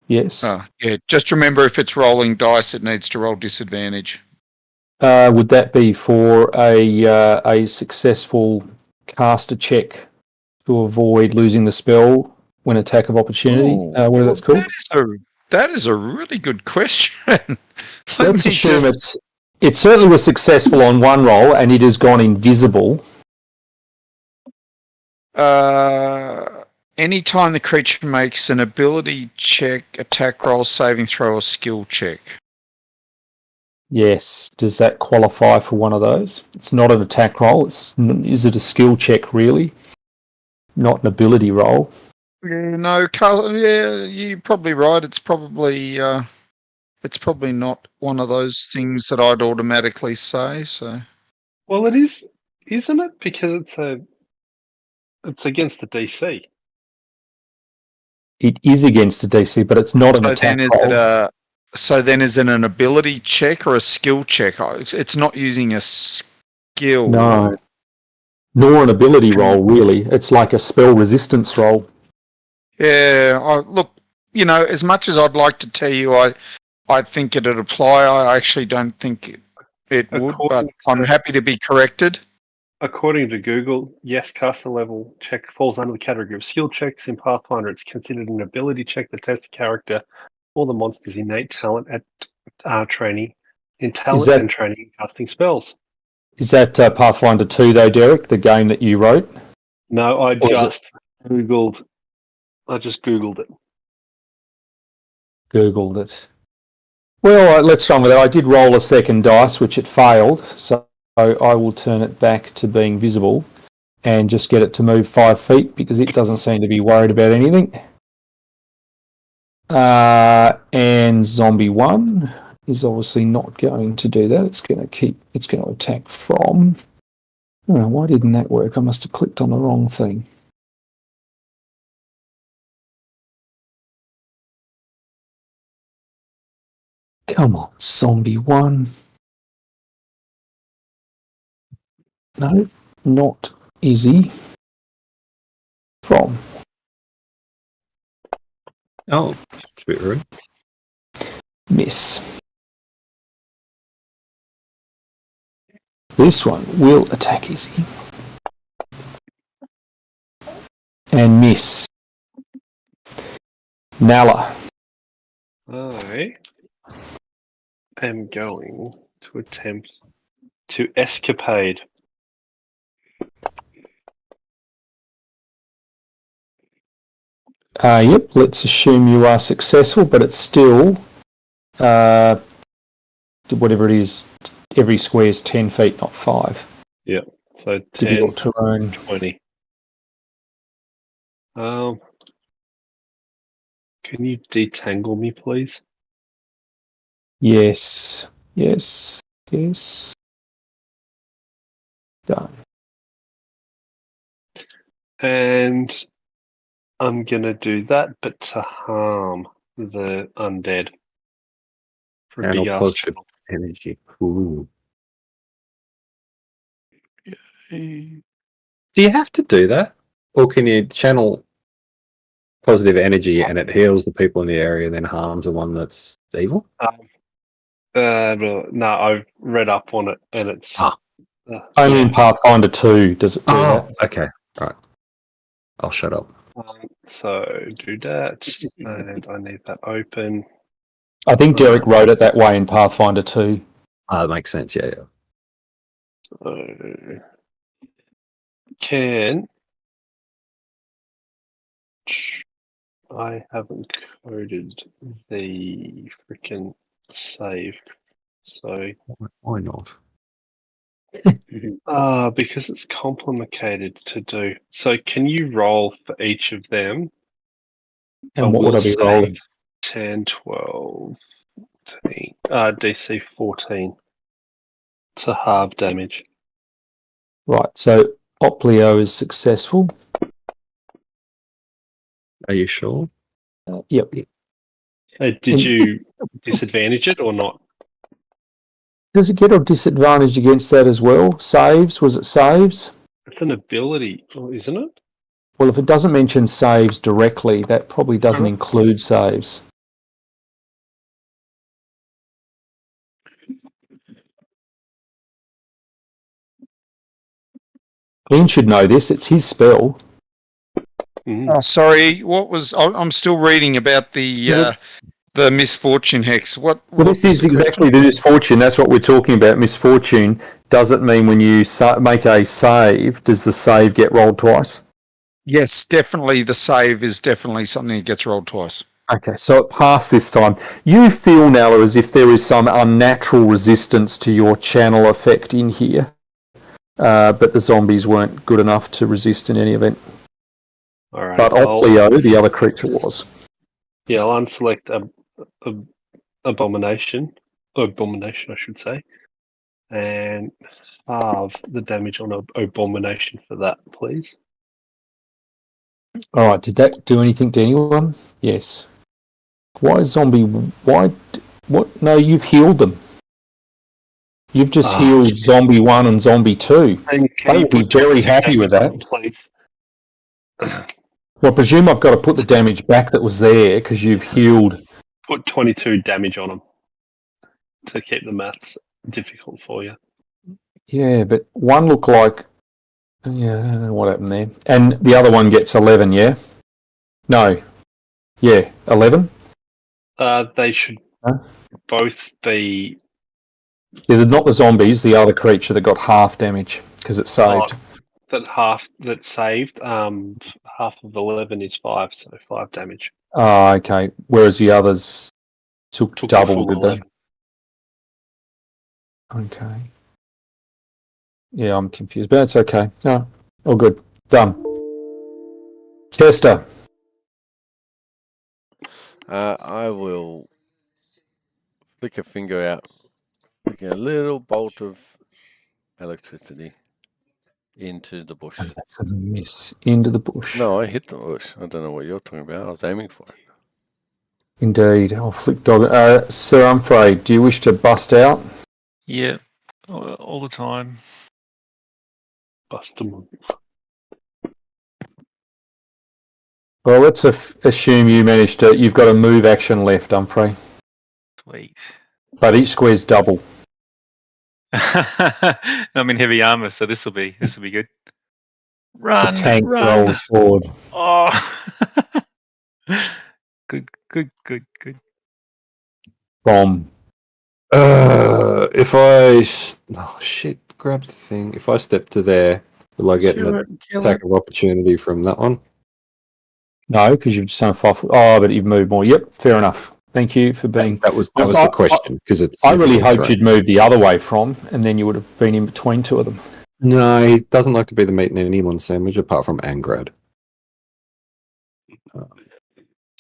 Yes. Oh, yeah. Just remember, if it's rolling dice, it needs to roll disadvantage. Would that be for a successful caster check to avoid losing the spell when attack of opportunity? Whether that's called. That is a really good question. Let's assume It certainly was successful on one roll, and it has gone invisible. Anytime the creature makes an ability check, attack roll, saving throw, or skill check. Yes. Does that qualify for one of those? It's not an attack roll. Is it a skill check, really? Not an ability roll. No, Carl, yeah, you're probably right. It's probably not one of those things that I'd automatically say. So, Well, it is, isn't it? Because it's against the DC. It is against the DC, but it's not an so attack then is roll. it is it an ability check or a skill check? It's not using a skill. No. Nor an ability roll, really. It's like a spell resistance roll. Yeah, look, as much as I'd like to tell you I think it'd apply, I actually don't think it would, but I'm happy to be corrected. According to Google, yes, caster level check falls under the category of skill checks. In Pathfinder, it's considered an ability check that tests the character or the monster's innate talent at training, in talent and training in casting spells. Is that Pathfinder 2, though, Derek, the game that you wrote? No, I just Googled it. Googled it. Well, let's run with it. I did roll a second dice, which it failed, so I will turn it back to being visible and just get it to move 5 feet because it doesn't seem to be worried about anything. And Zombie 1 is obviously not going to do that. It's going to attack from... Oh, why didn't that work? I must have clicked on the wrong thing. Come on, Zombie 1. No, not easy. From. Oh, it's a bit rude. Miss. This one will attack easy. And miss. Nala. I am going to attempt to escapade. Yep, let's assume you are successful, but it's still, whatever it is, every square is 10 feet, not 5. Yeah, so 10, Difficult terrain. 20. Can you detangle me, please? Yes, yes, yes. Done. And I'm going to do that, but to harm the undead. For a Channel big ass positive channel. energy. Ooh. Do you have to do that? Or can you channel positive energy and it heals the people in the area and then harms the one that's evil? No, I've read up on it and it's... Only in Pathfinder 2 does it do that. Okay. Right. I'll shut up. So do that, and I need that open. I think Derek wrote it that way in Pathfinder 2. That makes sense, yeah. So can... I haven't coded the freaking save, so... Why not? Because it's complicated to do. So can you roll for each of them? And what would I be rolling? 10, 12, 13, DC 14 to halve damage. Right, so Oplio is successful. Are you sure? Yep. Did you disadvantage it or not? Does it get a disadvantage against that as well? Saves? Was it saves? It's an ability, isn't it? Well, if it doesn't mention saves directly, that probably doesn't include saves. Glenn should know this. It's his spell. Mm. Oh, sorry, what was... I'm still reading about the The misfortune hex. Well, this is was the question? exactly the misfortune. That's what we're talking about. Misfortune. Does it mean when you make a save, does the save get rolled twice? Yes, definitely. The save is definitely something that gets rolled twice. Okay, so it passed this time. You feel, Nala, as if there is some unnatural resistance to your channel effect in here, but the zombies weren't good enough to resist in any event. All right. But Oplio, the other creature, was. Yeah, I'll unselect abomination, I should say, and halve the damage on abomination for that, please. All right, did that do anything to anyone? Yes. Why zombie? Why? What? No, you've healed them. You've just healed zombie 1 and zombie 2. They will be very happy with that. Please. Well, I presume I've got to put the damage back that was there because you've healed. Put 22 damage on them to keep the maths difficult for you. Yeah, but one looked like. Yeah, I don't know what happened there. And the other one gets 11, yeah? No. Yeah, 11? They should both be. Yeah, they're not the zombies, the other creature that got half damage because it saved. That saved. Half of 11 is 5, so 5 damage. Oh, okay. Whereas the others took the double, full did 11. they? Okay. Yeah, I'm confused, but it's okay. No, all good. Done. Tester. I will flick a finger out, flick a little bolt of electricity into the bush. And that's a miss. Into the bush. No, I hit the bush. I don't know what you're talking about. I was aiming for it. Indeed. I'll flick dog. Sir Humphrey, do you wish to bust out? Yeah, all the time. Bust them. Well, let's assume you managed to. You've got a move action left, Humphrey. Sweet. But each square's double. I'm in heavy armor, so this will be good. Run, the tank run. rolls forward. Oh, good. Bomb. If I grab the thing. If I step to there, will I get an attack of opportunity from that one? No, because you've just done 5 foot. Oh, but you've moved more. Yep, fair enough. Thank you for being. That was the question because it's. I really hoped you'd move the other way from, and then you would have been in between two of them. No, he doesn't like to be the meat in anyone's sandwich apart from Angrad.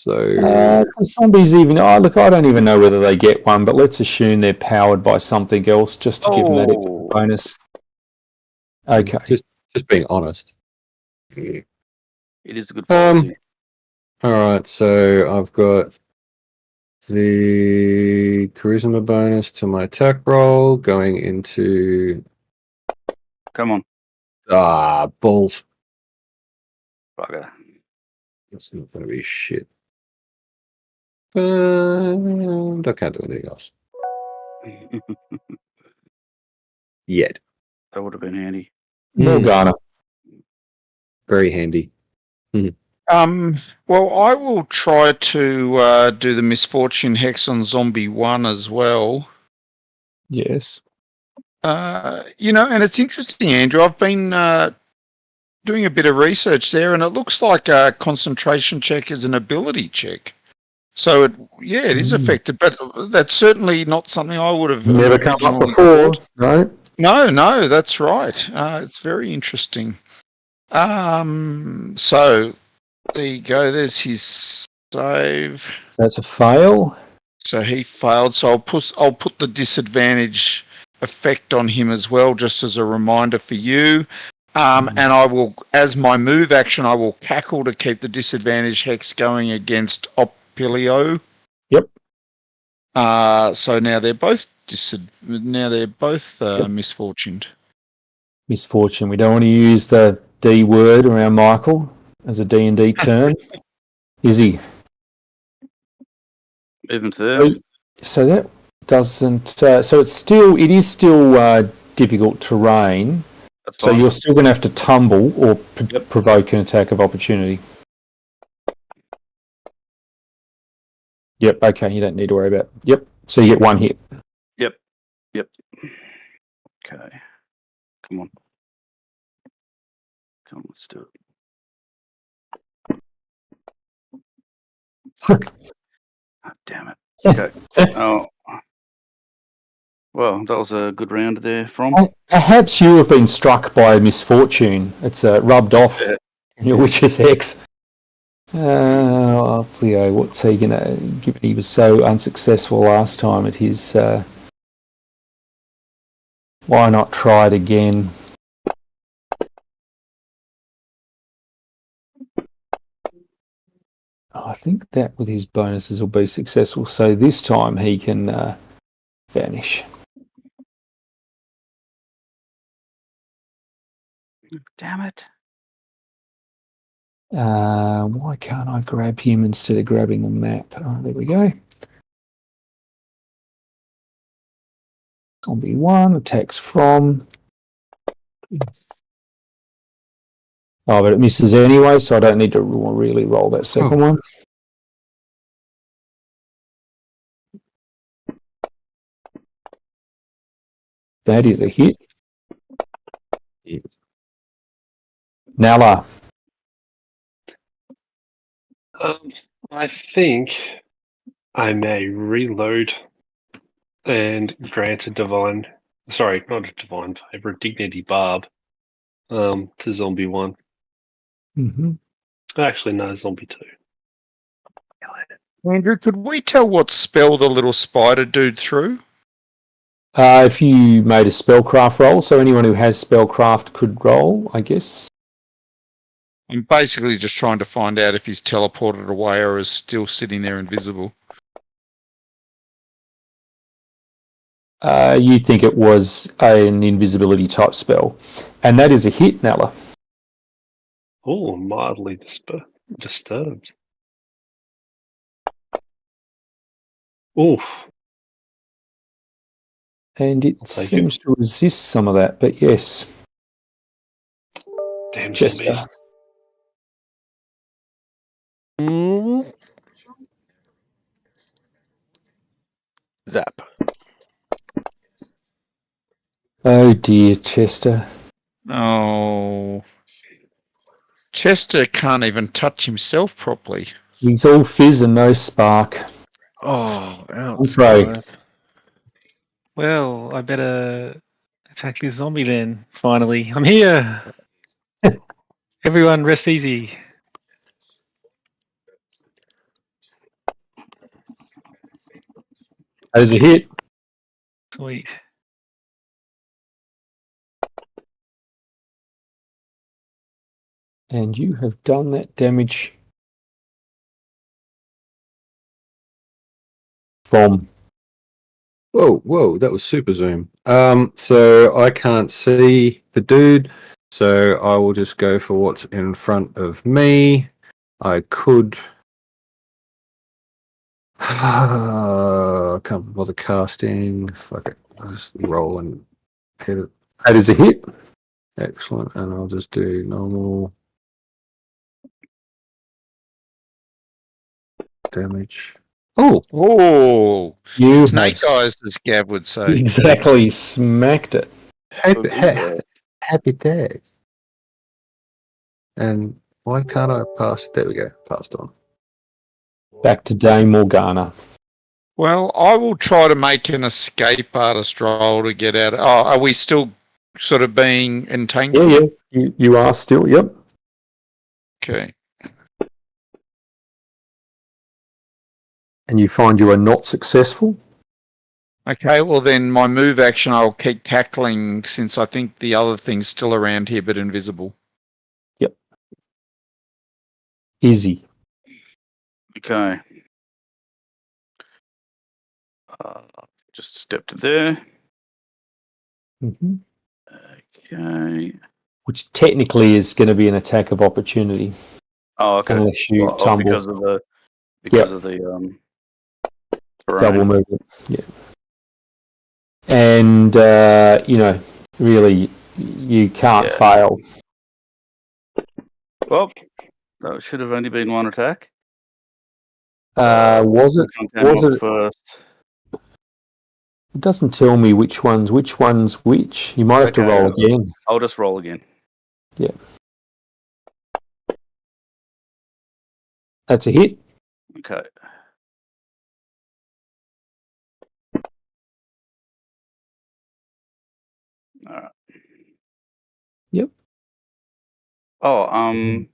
The zombies even. Oh, look, I don't even know whether they get one, but let's assume they're powered by something else just to give them that extra bonus. Okay. Just being honest. It is a good policy. All right, so I've got the charisma bonus to my attack roll going into. Come on. Balls. Bugger. That's not going to be shit. I can't do anything else. Yet. That would have been handy. Morgana. Very handy. Well, I will try to do the misfortune hex on zombie 1 as well. Yes. And it's interesting, Andrew. I've been doing a bit of research there, and it looks like a concentration check is an ability check. So, it is affected, but that's certainly not something I would have never come up before, right? No, that's right. It's very interesting. So there you go. There's his save. That's a fail. So he failed. So I'll put the disadvantage effect on him as well, just as a reminder for you. And I will, as my move action, I will cackle to keep the disadvantage hex going against Opilio. Yep. So now they're both misfortuned. Misfortune. We don't want to use the D word around Michael as a D&D term. Is he? Even there. So that doesn't. So it is still difficult terrain. That's So fine. you're still going to have to tumble or provoke an attack of opportunity. Yep. Okay. You don't need to worry about. Yep. So you get one hit. Yep. Okay. Come on. Let's do it. Oh, damn it. Okay. Oh. Well, that was a good round there from. Perhaps you have been struck by a misfortune. It's rubbed off your witch's hex. Leo, what's he going to give? He was so unsuccessful last time at his. Why not try it again? I think that with his bonuses will be successful. So this time he can vanish. Damn it. Why can't I grab him instead of grabbing the map? Oh, there we go. Zombie 1 attacks from. Oh, but it misses anyway, so I don't need to really roll that second one. That is a hit. Nala. I think I may reload and grant a divine. Sorry, not a divine favor, a dignity barb to zombie 1. Mm-hmm. Actually, no, zombie 2. Andrew, could we tell what spell the little spider dude threw? If you made a spellcraft roll, so anyone who has spellcraft could roll, I guess. I'm basically just trying to find out if he's teleported away or is still sitting there invisible. You think it was an invisibility type spell. And that is a hit, Nala. Oh, mildly disturbed. Oof. And it seems to resist some of that, but yes. Damn Chester. zombies. Zap. Oh dear, Chester. Oh. Chester can't even touch himself properly. He's all fizz and no spark. Oh, ouch. Right. guys. Well, I better attack this zombie then. Finally, I'm here. Everyone, rest easy. That is a hit. Sweet. And you have done that damage from. Whoa, that was super zoom. So I can't see the dude, so I will just go for what's in front of me. I could. I can't bother casting. Fuck it. I'll just roll and hit it. That is a hit. Excellent. And I'll just do normal damage. Oh, You snake have eyes, as Gav would say. exactly smacked it. Happy days. And why can't I pass? There we go. Passed on. Back to Dame Morgana. Well, I will try to make an escape artist roll to get out. Oh, are we still sort of being entangled? Yeah. You are still, yep. Okay. And you find you are not successful. Okay, well then my move action I'll keep tackling since I think the other thing's still around here but invisible. Yep. Easy. Okay. Just step to there. Mm-hmm. Okay. Which technically is going to be an attack of opportunity. Oh, okay. Unless you Oh, tumble. because of the terrain. Double movement. Yeah. And, really, you can't fail. Well, that should have only been one attack. Was it? Which one came Was up it? first? It doesn't tell me which one's which. You might have to Okay, roll again. I'll just roll again. That's a hit. Okay. Alright. Yep. Oh,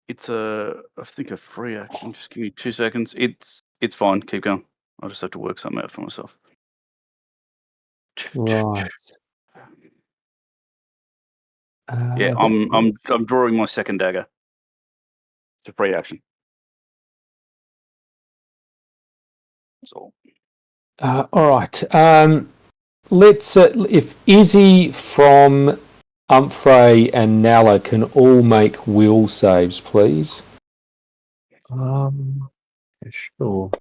it's I think a free action. Just give me 2 seconds. It's fine. Keep going. I'll just have to work something out for myself. Right. Yeah, I'm drawing my second dagger. It's a free action. That's all. All right. Let's if Izzy from Humphrey and Nala can all make will saves, please. Yeah, sure.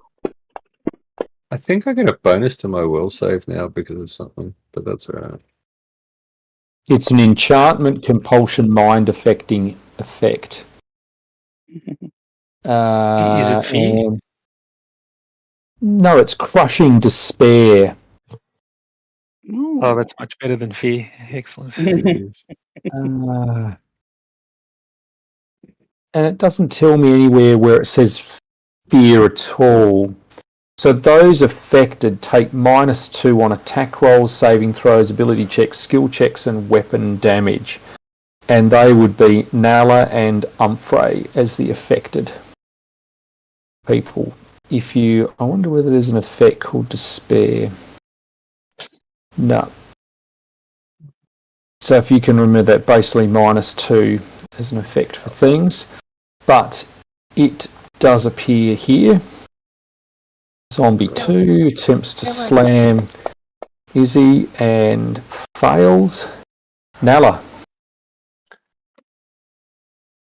I think I get a bonus to my will save now because of something, but that's alright. It's an enchantment compulsion mind affecting effect. Is it fear? No, it's crushing despair. Oh, that's much better than fear. Excellent. And it doesn't tell me anywhere where it says fear at all. So those affected take -2 on attack rolls, saving throws, ability checks, skill checks, and weapon damage. And they would be Nala and Humphrey as the affected people. I wonder whether there's an effect called despair. No. So if you can remember that, basically -2 as an effect for things. But it does appear here. Zombie 2 attempts to slam Izzy and fails. Nala.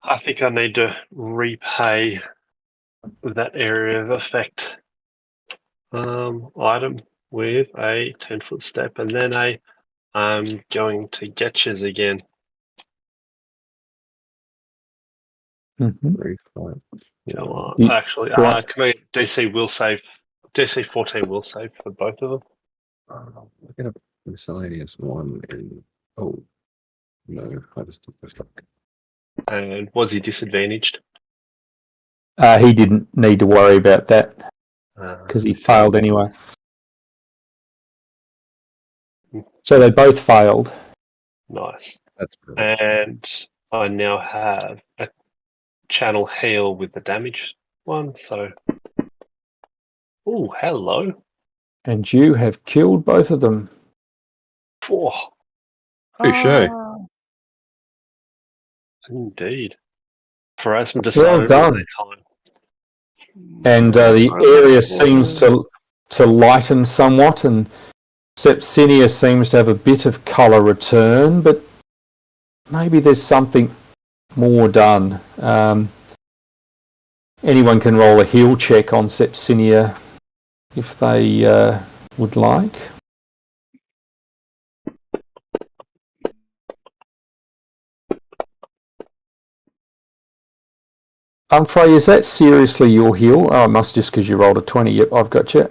I think I need to repay that area of effect item with a 10-foot step, and then I'm going to Getches again. Very fine. Come on. You- Actually, right. can I get DC will save? DC 14 will save for both of them. I get a miscellaneous one in. Oh, no, I just took this up. And was he disadvantaged? He didn't need to worry about that because he failed anyway. So they both failed. Nice. That's brilliant. And I now have a channel heal with the damage one. So, oh, hello. And you have killed both of them. Oh, Touche. indeed. Pharasma Well decided done. it was their time. And the area seems to lighten somewhat, and Sepsinia seems to have a bit of colour return, but maybe there's something more done. Anyone can roll a heal check on Sepsinia if they would like. Humphrey, is that seriously your heal? Oh, it must just because you rolled a 20. Yep, I've got you.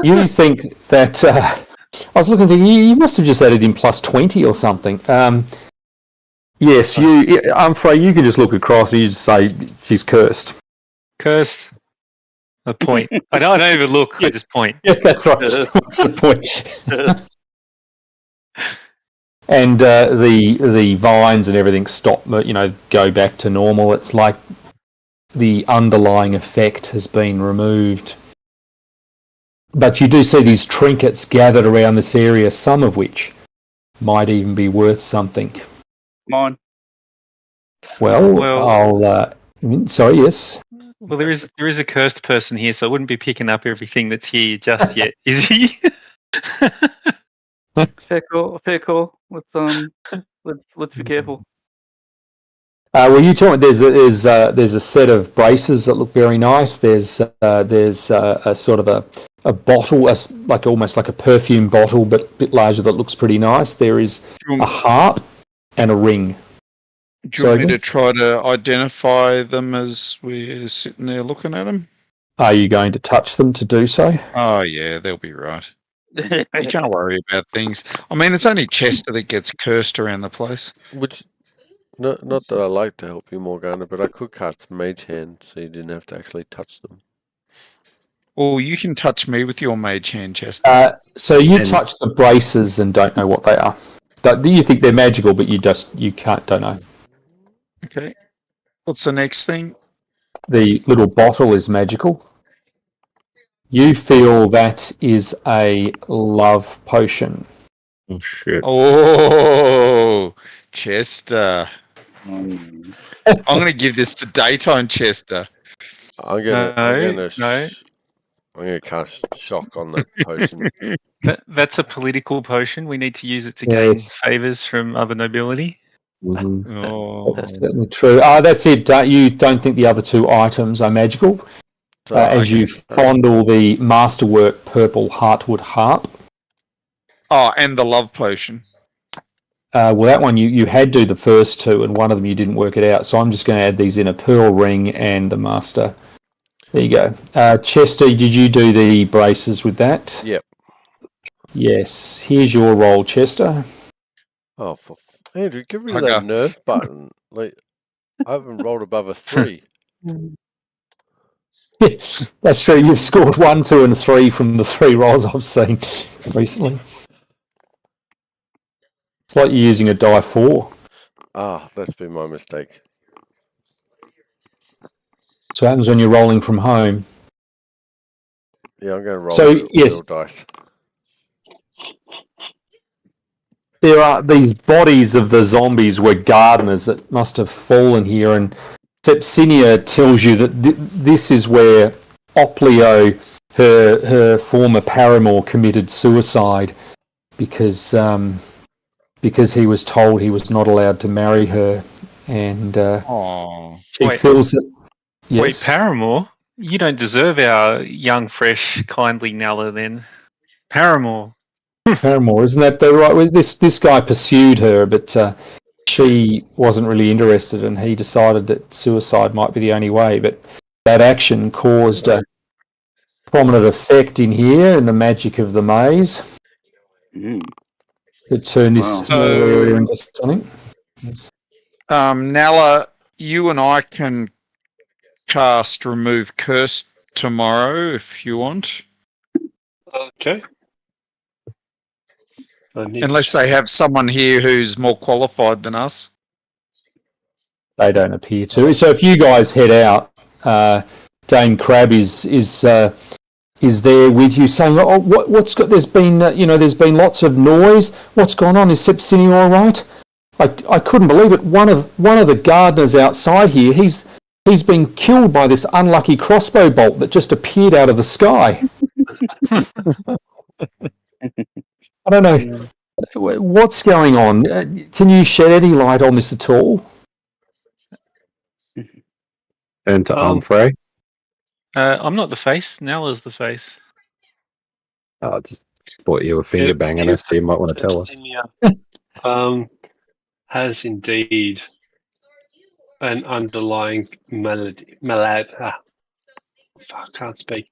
You think that... I was looking at you must have just added in +20 or something. Yes, Humphrey, you can just look across and you just say she's cursed. Cursed. A point. I don't even look. I just point. Yeah, that's right. What's the point? And the vines and everything stop, go back to normal. It's like the underlying effect has been removed. But you do see these trinkets gathered around this area, some of which might even be worth something. Mine. Well, sorry, yes. Well, there is a cursed person here, so I wouldn't be picking up everything that's here just yet, is he? Fair call. Let's be careful. Well, you told me there's a set of braces that look very nice. There's a sort of a bottle, almost like a perfume bottle, but a bit larger, that looks pretty nice. There is a harp and a ring. Do you want me Sorry? to try to identify them as we're sitting there looking at them? Are you going to touch them to do so? Oh, yeah, they'll be right. You can't worry about things. I mean, it's only Chester that gets cursed around the place. Which, not that I like to help you, Morgana, but I could cast Mage Hand so you didn't have to actually touch them. Well, you can touch me with your mage hand, Chester. So you And- touch the braces and don't know what they are. You think they're magical, but you don't know. Okay. What's the next thing? The little bottle is magical. You feel that is a love potion. Oh, shit. Oh, Chester. Mm. I'm going to give this to daytime Chester. I'm No, gonna no. I'm gonna cast shock on the potion. That's a political potion. We need to use it to gain Yes. favors from other nobility. Mhm. Oh. That's certainly true. That's it. You don't think the other two items are magical? So As you fondle the masterwork purple heartwood harp. Oh, and the love potion. Well, that one you had do the first two, and one of them you didn't work it out. So I'm just going to add these in a pearl ring and the master. There you go. Chester, did you do the braces with that? Yep. Yes. Here's your roll, Chester. Oh, Andrew, get rid of that nerf button. Like, I haven't rolled above a 3. That's true. You've scored 1, 2, and 3 from the 3 rolls I've seen recently. It's like you're using a die 4. Ah, that's been my mistake. So what happens when you're rolling from home? Yeah, I'm going to roll So, a yes. little dice. There are these bodies of the zombies were gardeners that must have fallen here, and Sepsinia tells you that this is where Oplio, her former paramour, committed suicide because he was told he was not allowed to marry her, and Oh. she Wait. feels that. Yes. Wait, Paramore? You don't deserve our young, fresh, kindly Nella then. Paramore. Paramour, isn't that the right way? This guy pursued her, but she wasn't really interested, and he decided that suicide might be the only way. But that action caused a prominent effect in here in the magic of the maze Mm. to turn this Wow. small area into something. Nala, you and I can cast Remove Curse tomorrow if you want. Okay. Unless they have someone here who's more qualified than us. They don't appear to. So if you guys head out, Dame Crab is there with you, saying, "Oh, what's got? There's been there's been lots of noise. What's gone on? Is Sepsinia all right?" I couldn't believe it. One of the gardeners outside here, he's been killed by this unlucky crossbow bolt that just appeared out of the sky. I don't know what's going on. Can you shed any light on this at all? And to Humphrey. I'm not the face. Nella's the face. I just thought you were finger banging us, so you might want to tell us. Sepsinia, has indeed an underlying can't speak.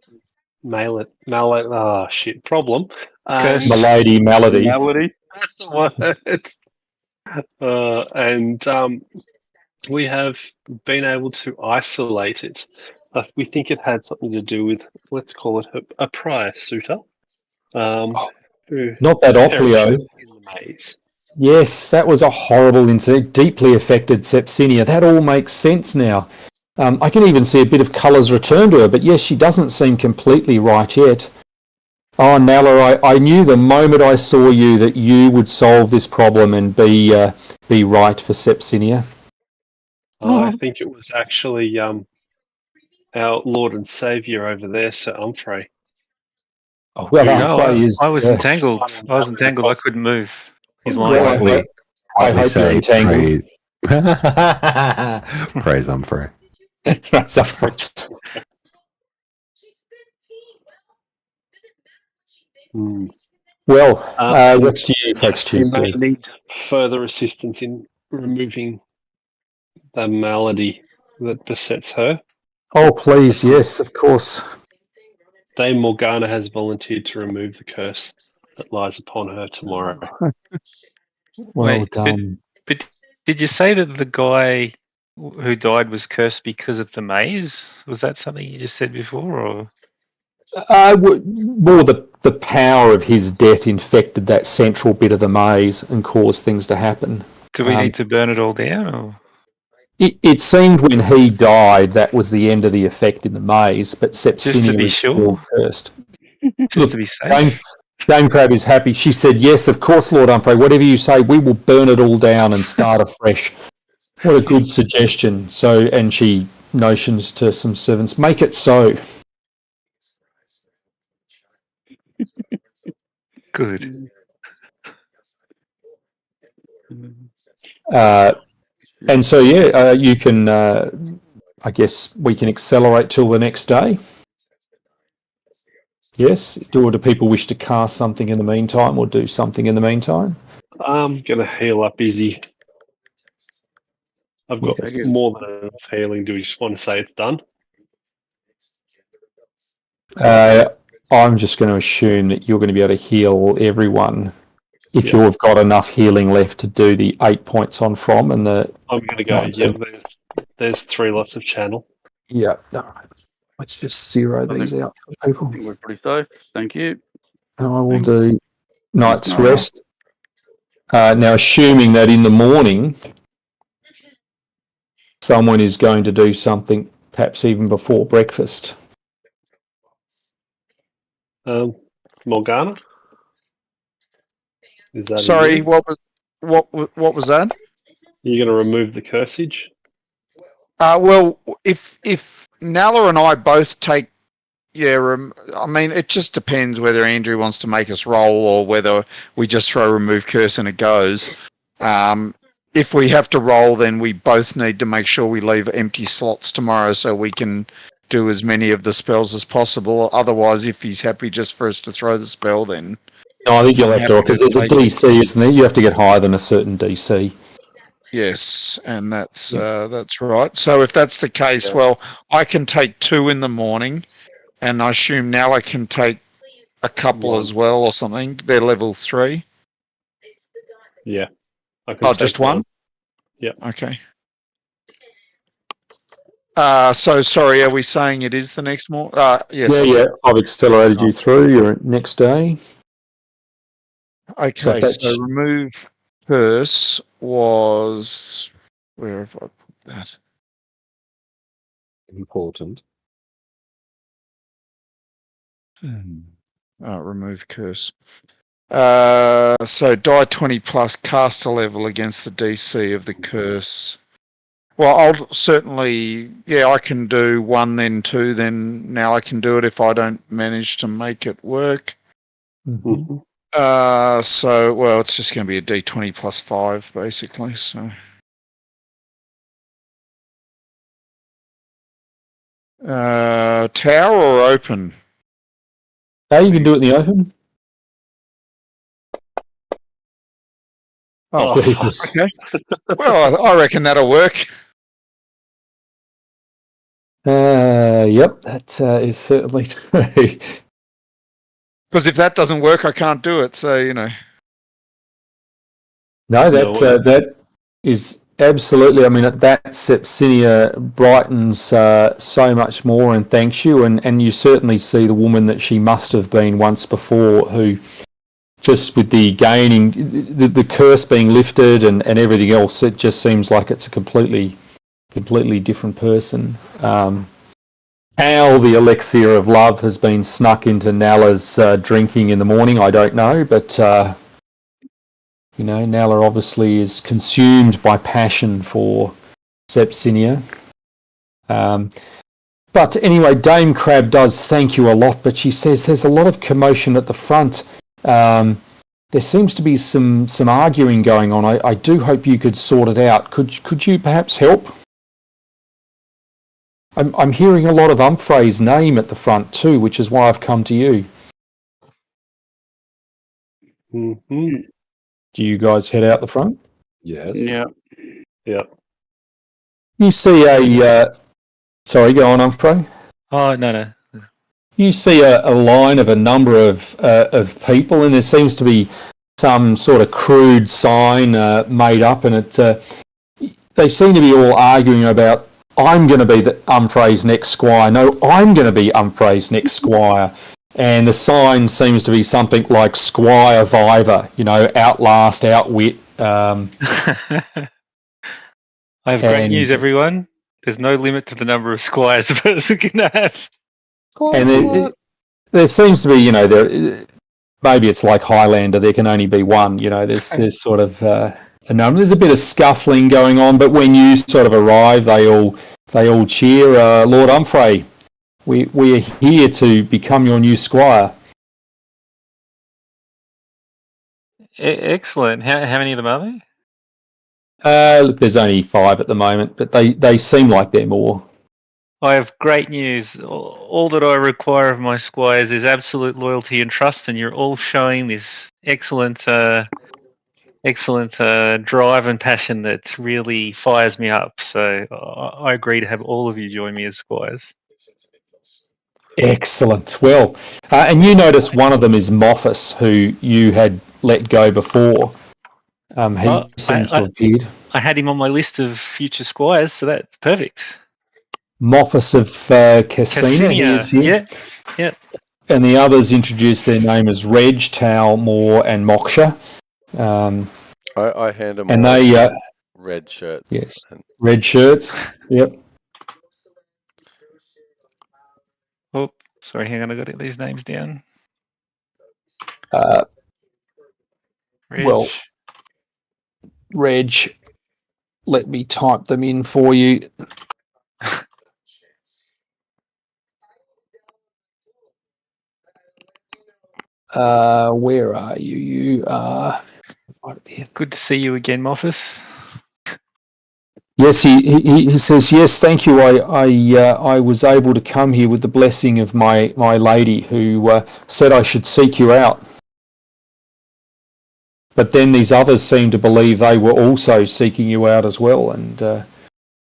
Problem. Curse. Milady Malady. Melody. That's the word. And we have been able to isolate it. We think it had something to do with, let's call it a prior suitor. Not that Oplio. In the maze. Yes, that was a horrible incident. Deeply affected Sepsinia. That all makes sense now. I can even see a bit of colours return to her, but yes, she doesn't seem completely right yet. Oh, Nala, I knew the moment I saw you that you would solve this problem and be right for Sepsinia. I think it was actually our Lord and Saviour over there, Sir Humphrey. Oh, well, No, Humphrey is. I was entangled. I was entangled. I couldn't move. He's lying. Well, I hope you're entangled. Praise Humphrey. Well, what do you folks choose You may to? need further assistance in removing that malady that besets her. Oh, please, yes, of course. Dame Morgana has volunteered to remove the curse that lies upon her tomorrow. Well Wait, done. but did you say that the guy who died was cursed because of the maze? Was that something you just said before, or More the power of his death infected that central bit of the maze and caused things to happen. do we need to burn it all down? Or It seemed when he died that was the end of the effect in the maze, but just to Sepsinia be is still sure, cursed. just Look, to be safe? Dame Crab is happy. She said, yes, of course, Lord Humphrey, whatever you say, we will burn it all down and start afresh. What a good suggestion. So, and she notions to some servants, make it so. Good. And so, yeah, you can, I guess we can accelerate till the next day. Yes. Do people wish to cast something in the meantime or do something in the meantime? I'm gonna heal up Izzy. I've got Yes. more than enough healing. Do we just want to say it's done? I'm just going to assume that you're going to be able to heal everyone if Yeah. you've got enough healing left to do the 8 points on from and the. I'm gonna go. 19. Yep, there's 3 lots of channel. Yeah. All right. Let's just zero these out for people. I think we're pretty safe. Thank you. And I will Thanks. do night's Nora. rest. Now, assuming that in the morning, someone is going to do something, perhaps even before breakfast. Morgana. Is that Sorry, you? what was that? You're gonna remove the cursage? Well, if Nala and I both take, I mean, it just depends whether Andrew wants to make us roll or whether we just throw remove curse and it goes. If we have to roll, then we both need to make sure we leave empty slots tomorrow so we can do as many of the spells as possible. Otherwise, if he's happy just for us to throw the spell, then No, I think you'll I'm have to, happy because there's a take it. DC, isn't there? You have to get higher than a certain DC. Yes, and that's right. So if that's the case, well, I can take 2 in the morning, and I assume now I can take a couple 1. as well or something. They're level 3. Yeah. I can Oh, take just 1? Yep. Okay. So sorry, are we saying it is the next morning? Yes. Yeah. I've accelerated you through your next day. Okay, So so remove curse was, where have I put that? Important. Remove curse. So die 20 plus, cast a level against the DC of the curse. Well, I'll certainly, I can do 1 then 2, then now I can do it if I don't manage to make it work. Mhm. So, well, it's just going to be a D20 plus 5, basically, so. Tower or open? you can do it in the open. Oh, Jesus. okay. Well, I reckon that'll work. Yep, that is certainly true. Because if that doesn't work, I can't do it, so, No, No. that is absolutely. I mean, that Sepsinia brightens so much more and thanks you, and you certainly see the woman that she must have been once before, who just with the gaining, the curse being lifted and everything else, it just seems like it's a completely different person. How the elixir of love has been snuck into Nala's drinking in the morning, I don't know, but. Nala obviously is consumed by passion for Sepsinia. But anyway, Dame Crab does thank you a lot, but she says there's a lot of commotion at the front. There seems to be some arguing going on. I do hope you could sort it out. Could you perhaps help? I'm hearing a lot of Humphrey's name at the front too, which is why I've come to you. Mhm. Do you guys head out the front? Yes. Yeah. Yeah. You see a sorry, go on, Humphrey. Oh, no. You see a line of a number of people, and there seems to be some sort of crude sign made up, and they seem to be all arguing about, I'm going to be the Humphrey's next squire. No, I'm going to be Humphrey's next squire. And the sign seems to be something like Squire Viver, outlast, outwit. I have great news, everyone. There's no limit to the number of squires a person can have. And there seems to be, maybe it's like Highlander, there can only be one, there's sort of a number. There's a bit of scuffling going on, but when you sort of arrive, they all cheer, Lord Humphrey, we are here to become your new squire. Excellent. How many of them are there? Look, there's only 5 at the moment, but they seem like they're more. I have great news. All that I require of my squires is absolute loyalty and trust, and you're all showing this excellent drive and passion that really fires me up. So I agree to have all of you join me as squires. Excellent. Well, and you notice one of them is Moffus, who you had let go before. He seems to have appeared. I had him on my list of future squires, so that's perfect. Moffus of Cassina. Yeah. And the others introduce their name as Reg, Tal, Moore, and Moksha. I hand them and all they red shirts. Yes, red shirts. Yep. Oh, sorry, hang on, I got to get these names down. Reg. Well, Reg, let me type them in for you. Where are you? You are right there. Good to see you again, Moffus. Yes, he says, yes, thank you. I was able to come here with the blessing of my lady, who said I should seek you out. But then these others seem to believe they were also seeking you out as well, and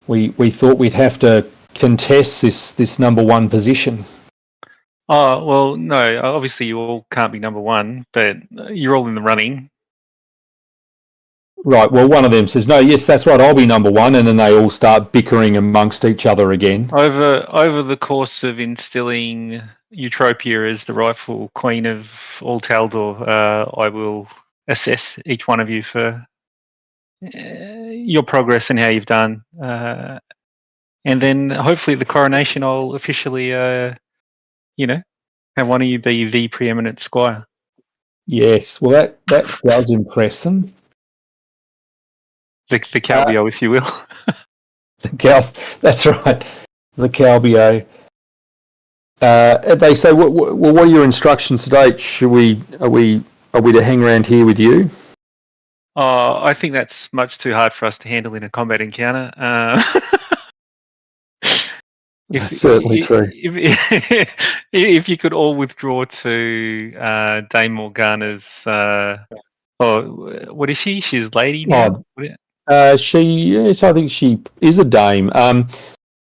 we thought we'd have to contest this number 1 position. Oh, well, no, obviously you all can't be number 1, but you're all in the running. Right, well, one of them says, no, yes, that's right, I'll be number 1, and then they all start bickering amongst each other again. Over the course of instilling Eutropia as the rightful queen of all Taldor, I will assess each one of you for your progress and how you've done. And then hopefully at the coronation I'll officially, have one of you be the preeminent squire. Yes, well, that does impress them. The Calbio, if you will. That's right, the Calbio. They say, well, what are your instructions today? Are we to hang around here with you? I think that's much too hard for us to handle in a combat encounter. That's certainly true. If you could all withdraw to Dame Morgana's, what is she? She's lady now. I think she is a dame.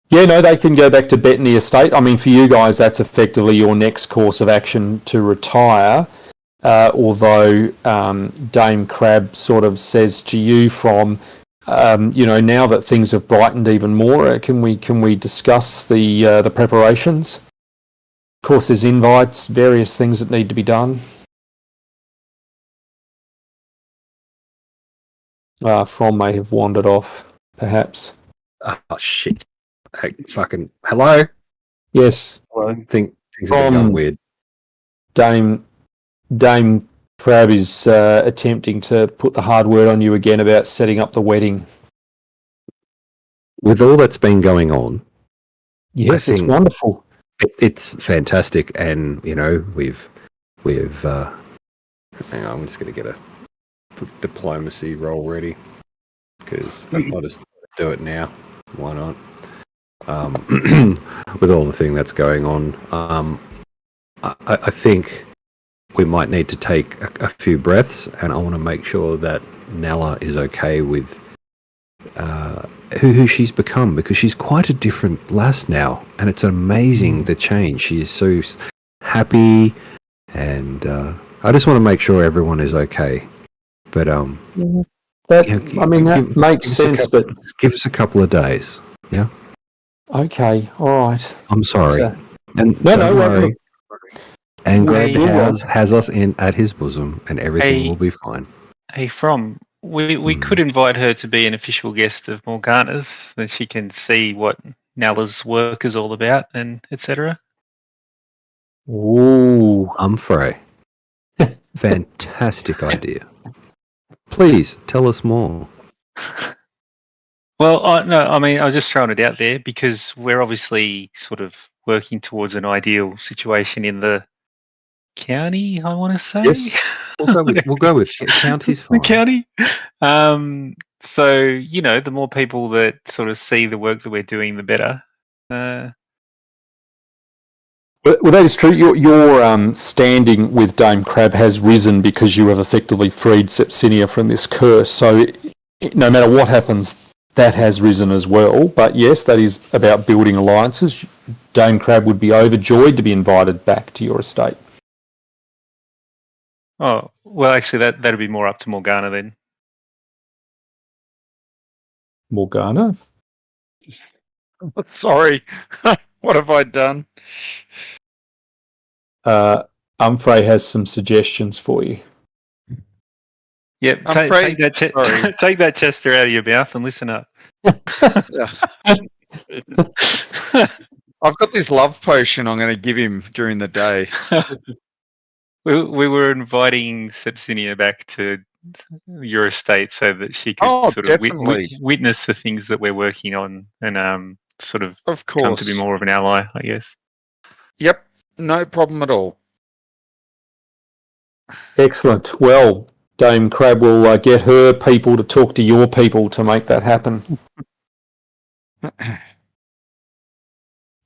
They can go back to Bettany Estate. I mean, for you guys, that's effectively your next course of action to retire. Although Dame Crab sort of says to you from, now that things have brightened even more, can we discuss the preparations? Of course, there's invites, various things that need to be done. From may have wandered off, perhaps. Oh shit! Hey, fucking hello. Yes. I think things have gone weird. Dame Crab is attempting to put the hard word on you again about setting up the wedding. With all that's been going on, yes, it's wonderful. It's fantastic, and we've. Hang on, I'm just going to get a diplomacy roll ready because I'll just do it now. Why not? With all the thing that's going on, I think we might need to take a few breaths, and I want to make sure that Nella is okay with who she's become, because she's quite a different lass now, and it's amazing the change. She is so happy, and I just want to make sure everyone is okay. But that give makes us a sense. couple- But give us a couple of days. Yeah, okay, all right. I'm sorry. So- And No, don't no, worry. And Greg Wait. has us in at his bosom, and everything will be fine. Hey, From, we could invite her to be an official guest of Morgana's, then she can see what Nalla's work is all about, and etc. Ooh. Humphrey. Fantastic idea. Please tell us more. Well, no, I mean, I was just throwing it out there because we're obviously sort of working towards an ideal situation in the county, I want to say. Yes. We'll go with county's fine. The county. So, the more people that sort of see the work that we're doing, the better. Well, that is true. Your standing with Dame Crab has risen because you have effectively freed Sepsinia from this curse. So no matter what happens, that has risen as well. But yes, that is about building alliances. Dame Crab would be overjoyed to be invited back to your estate. Oh, well, actually, that'd be more up to Morgana then. Morgana? Sorry. What have I done? Humphrey has some suggestions for you. Yep, I'm take afraid- sorry. take that Chester out of your mouth and listen up. I've got this love potion I'm going to give him during the day. We were inviting Sepsinia back to your estate so that she could Oh, sort of definitely. witness the things that we're working on and sort of Of come course. to be more of an ally, I guess. Yep, no problem at all. Excellent. Well, Dame Crab will get her people to talk to your people to make that happen.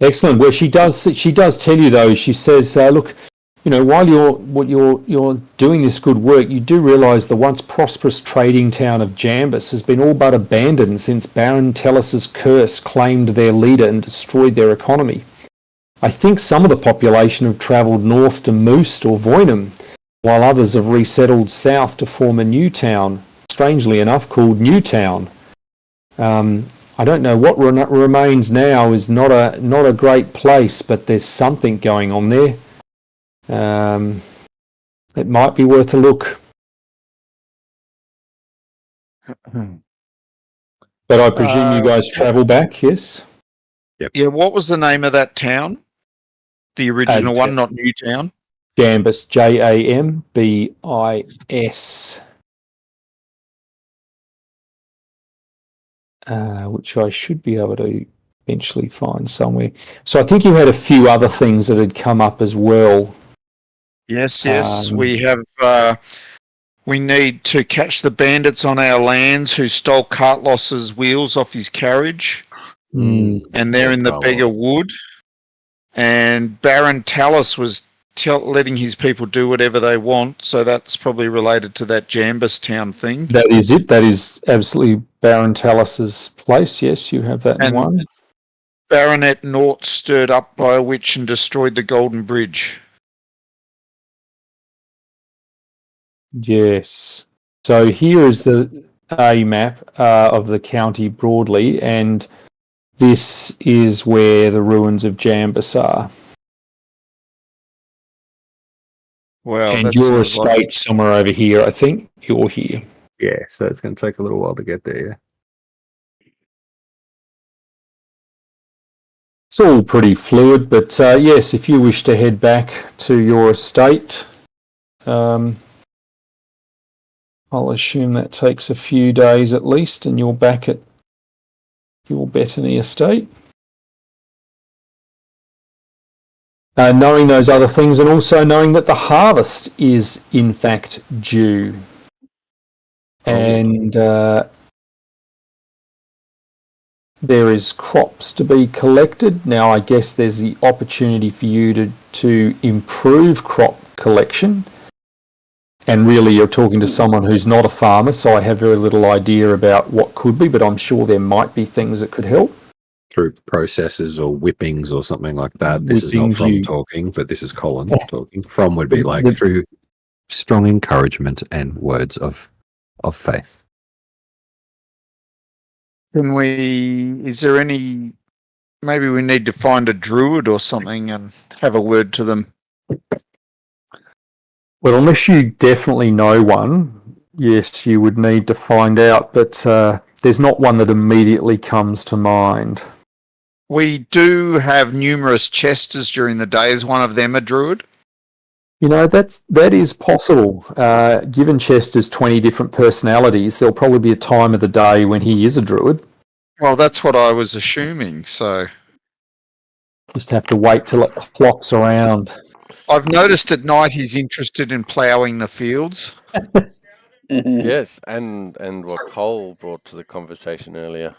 Excellent. Well, she does tell you though. She says, "Look, while you're doing this good work, you do realise the once prosperous trading town of Jambus has been all but abandoned since Baron Tellus's curse claimed their leader and destroyed their economy. I think some of the population have travelled north to Moost or Voynham, while others have resettled south to form a new town, strangely enough called Newtown. I don't know what remains now is not a great place, but there's something going on there. It might be worth a look." But I presume you guys travel back, yes? Yeah, what was the name of that town? The original one, not Newtown. Jambus, Jambis, which I should be able to eventually find somewhere. So I think you had a few other things that had come up as well. Yes. We have. We need to catch the bandits on our lands who stole Cartlos's wheels off his carriage, and they're in the Beggar Wood. And Baron Talus was letting his people do whatever they want, so that's probably related to that Jambus town thing. That is it. That is absolutely Baron Talus's place. Yes, you have that in one. Baronet Nort stirred up by a witch and destroyed the Golden Bridge. Yes. So here is a map of the county broadly, and this is where the ruins of Jambus are. Well, and your estate's somewhere over here. I think you're here. Yeah, so it's going to take a little while to get there. Yeah. It's all pretty fluid, but yes, if you wish to head back to your estate, I'll assume that takes a few days at least, and you're back at your Bettany estate. Knowing those other things, and also knowing that the harvest is in fact due. And there is crops to be collected. Now I guess there's the opportunity for you to improve crop collection And really, you're talking to someone who's not a farmer, so I have very little idea about what could be, but I'm sure there might be things that could help. Through processes or whippings or something like that. This is not Whippings, from you- talking, but this is Colin talking. From would be like through strong encouragement and words of faith. Is there any, maybe we need to find a druid or something and have a word to them. Well, unless you definitely know one, yes, you would need to find out, but there's not one that immediately comes to mind. We do have numerous chesters during the day. Is one of them a druid? You know, that is possible. Given Chester's 20 different personalities, there'll probably be a time of the day when he is a druid. Well, that's what I was assuming, so... Just have to wait till it clocks around. I've noticed at night he's interested in ploughing the fields. Yes, and what Cole brought to the conversation earlier.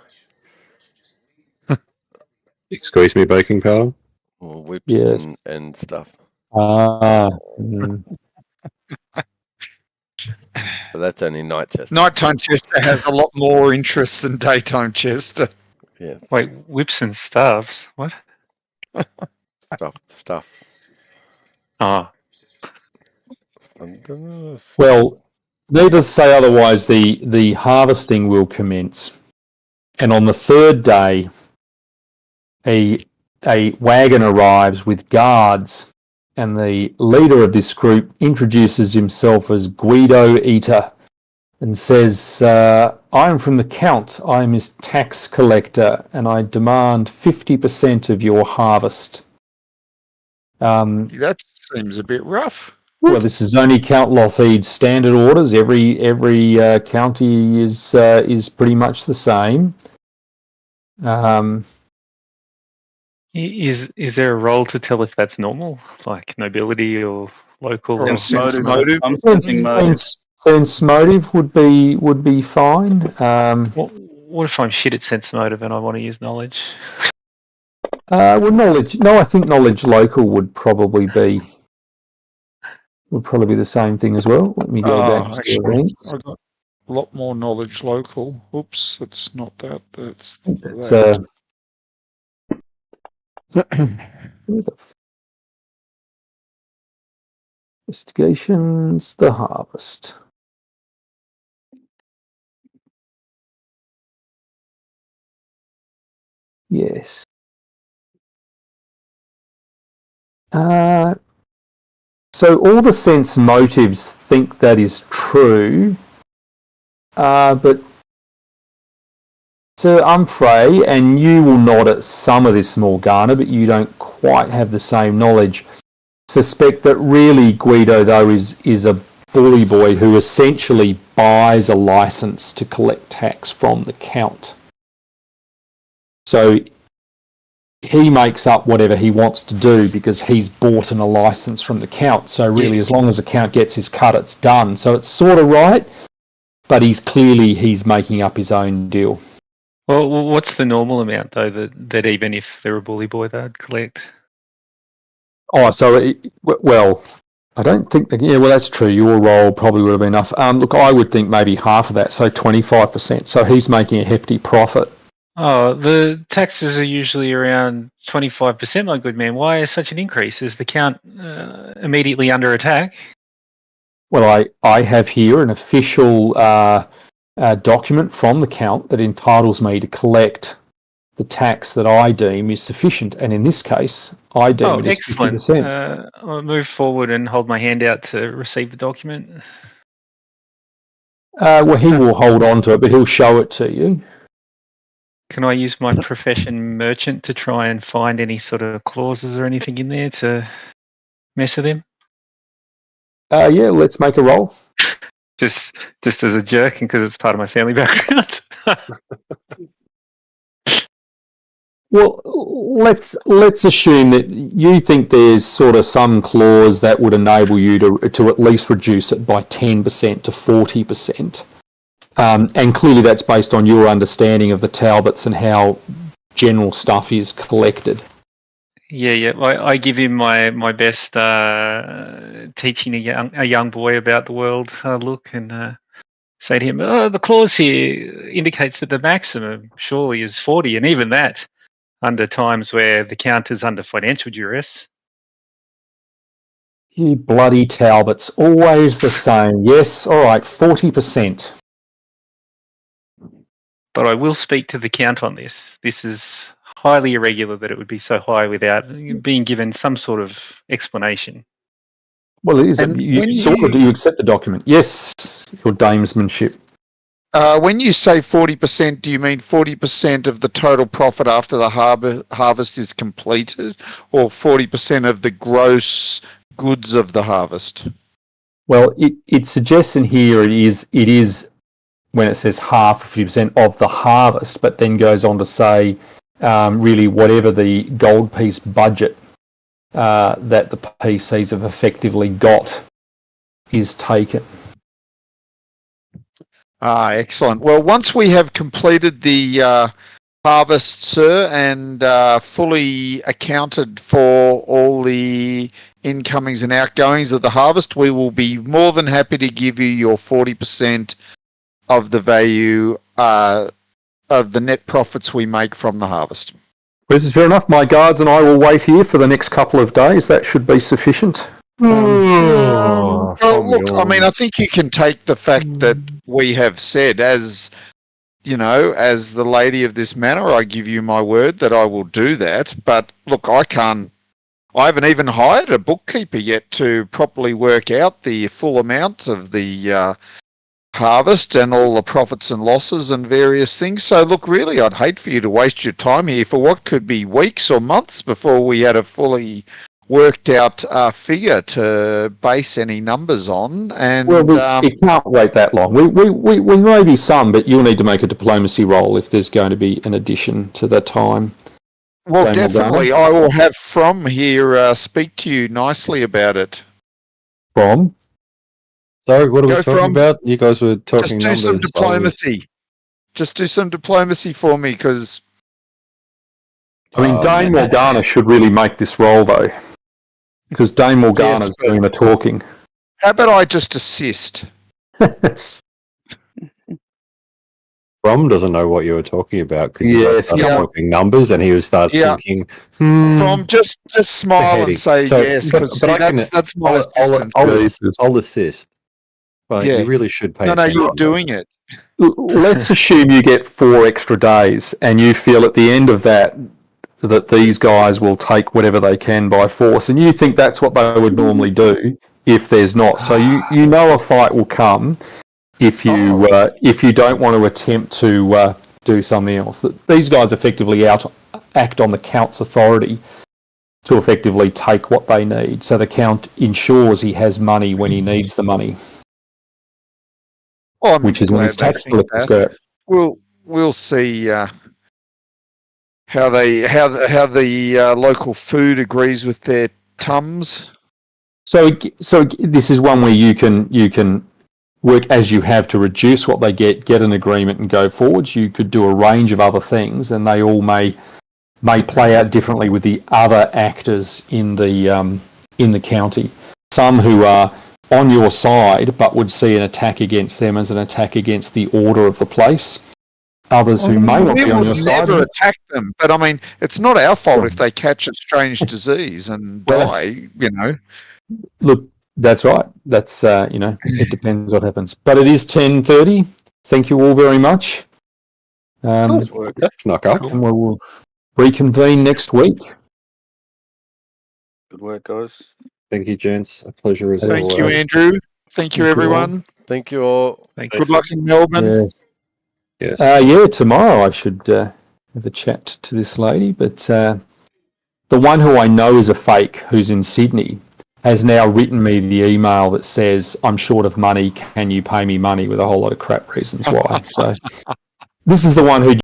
Excuse me, baking powder. Well, whips Yes. and stuff. Mm. But that's only night chester. Nighttime Chester has a lot more interest than daytime Chester. Yeah, Wait, whips and staves? What? stuff. Ah, I don't know. Well, needless to say otherwise, the harvesting will commence. And on the third day, a wagon arrives with guards, and the leader of this group introduces himself as Guido Eater and says, I am from the Count. I am his tax collector, and I demand 50% of your harvest. That seems a bit rough. Well, this is only Count Lotheed's standard orders. Every county is pretty much the same. is there a role to tell if that's normal, like nobility or local? Or Or a sense motive. I'm sensing motive. Sense motive would be fine. what if I'm shit at sense motive and I want to use knowledge? Well, knowledge. No, I think knowledge local would probably be the same thing as well. Let me go back to actually, events. I've got a lot more knowledge local. Oops, that's not that. That's It's, that. Investigations, the harvest. Yes. So all the sense motives think that is true, but Sir Umfrey, and you will nod at some of this, Morgana, but you don't quite have the same knowledge. Suspect that really Guido, though, is a bully boy who essentially buys a license to collect tax from the Count. So he makes up whatever he wants to do because he's bought a license from the Count. So really, as long as the Count gets his cut, it's done. So it's sort of right, but he's making up his own deal. Well, what's the normal amount though that even if they're a bully boy, they'd collect? Oh, so well, I don't think. Yeah, well, that's true. Your role probably would have been enough. Look, I would think maybe half of that, so 25%. So he's making a hefty profit. Oh, the taxes are usually around 25%, my good man. Why is such an increase? Is the Count immediately under attack? Well, I have here an official document from the Count that entitles me to collect the tax that I deem is sufficient, and in this case, I deem it is excellent. 50%. I'll move forward and hold my hand out to receive the document. Well, he will hold on to it, but he'll show it to you. Can I use my profession merchant to try and find any sort of clauses or anything in there to mess with him? Yeah, let's make a roll. Just as a jerk and because it's part of my family background. Well, let's assume that you think there's sort of some clause that would enable you to at least reduce it by 10% to 40%. And clearly that's based on your understanding of the Talbots and how general stuff is collected. Yeah. I give him my best teaching a young boy about the world look, and say to him, the clause here indicates that the maximum surely is 40, and even that under times where the count is under financial duress. You bloody Talbots, always the same. Yes, all right, 40%. But I will speak to the count on this. This is highly irregular that it would be so high without being given some sort of explanation. Well, it is. And Do you when accept the document? Yes, your damesmanship. When you say 40%, do you mean 40% of the total profit after the harvest is completed, or 40% of the gross goods of the harvest? Well, it suggests in here it is when it says half 50% of the harvest, but then goes on to say really whatever the gold piece budget that the PCs have effectively got is taken. Excellent. Well, once we have completed the harvest, sir, and fully accounted for all the incomings and outgoings of the harvest, we will be more than happy to give you your 40% of the value of the net profits we make from the harvest. This is fair enough. My guards and I will wait here for the next couple of days. That should be sufficient. Well, look, I mean, I think you can take the fact that we have said, as you know, as the lady of this manor, I give you my word that I will do that. But look, I haven't even hired a bookkeeper yet to properly work out the full amount of the harvest and all the profits and losses and various things. So look, really, I'd hate for you to waste your time here for what could be weeks or months before we had a fully worked out figure to base any numbers on. And it can't wait that long. We may be some, but you'll need to make a diplomacy roll if there's going to be an addition to the time. Well, definitely, I will have From here speak to you nicely about it. From? Sorry, what are we Go talking From. about? You guys were talking Just do numbers. some diplomacy. Just do some diplomacy for me, because I mean, Dame Morgana should really make this roll, though, because Dame Morgana's doing the talking. How about I just assist? Rom doesn't know what you were talking about because you guys started talking numbers and he was thinking, From just smile and say yes, because that's my assistance. I'll assist. But you really should pay attention. No, you're doing it. Let's assume you get 4 extra days and you feel at the end of that these guys will take whatever they can by force, and you think that's what they would normally do if there's not. So you know a fight will come if you don't want to attempt to do something else. These guys effectively act on the Count's authority to effectively take what they need. So the Count ensures he has money when he needs the money. Well, I'm which is in his tax bill. We'll see how the local food agrees with their tums. So this is one where you can work as you have to reduce what they get an agreement and go forwards. You could do a range of other things, and they all may play out differently with the other actors in the county. Some who are on your side but would see an attack against them as an attack against the order of the place. Others who may not be on your side. We never attack them, but I mean, it's not our fault if they catch a strange disease and die, you know. Look, that's right. That's, it depends what happens. But it is 10:30. Thank you all very much. That's snuck up. And we'll reconvene next week. Good work, guys. Thank you, gents. A pleasure as always. Thank you, Andrew. Thank you, everyone. Thank you all. Good luck in Melbourne. Yes. Tomorrow I should have a chat to this lady, but the one who I know is a fake, who's in Sydney, has now written me the email that says, I'm short of money, can you pay me money, with a whole lot of crap reasons why. So this is the one who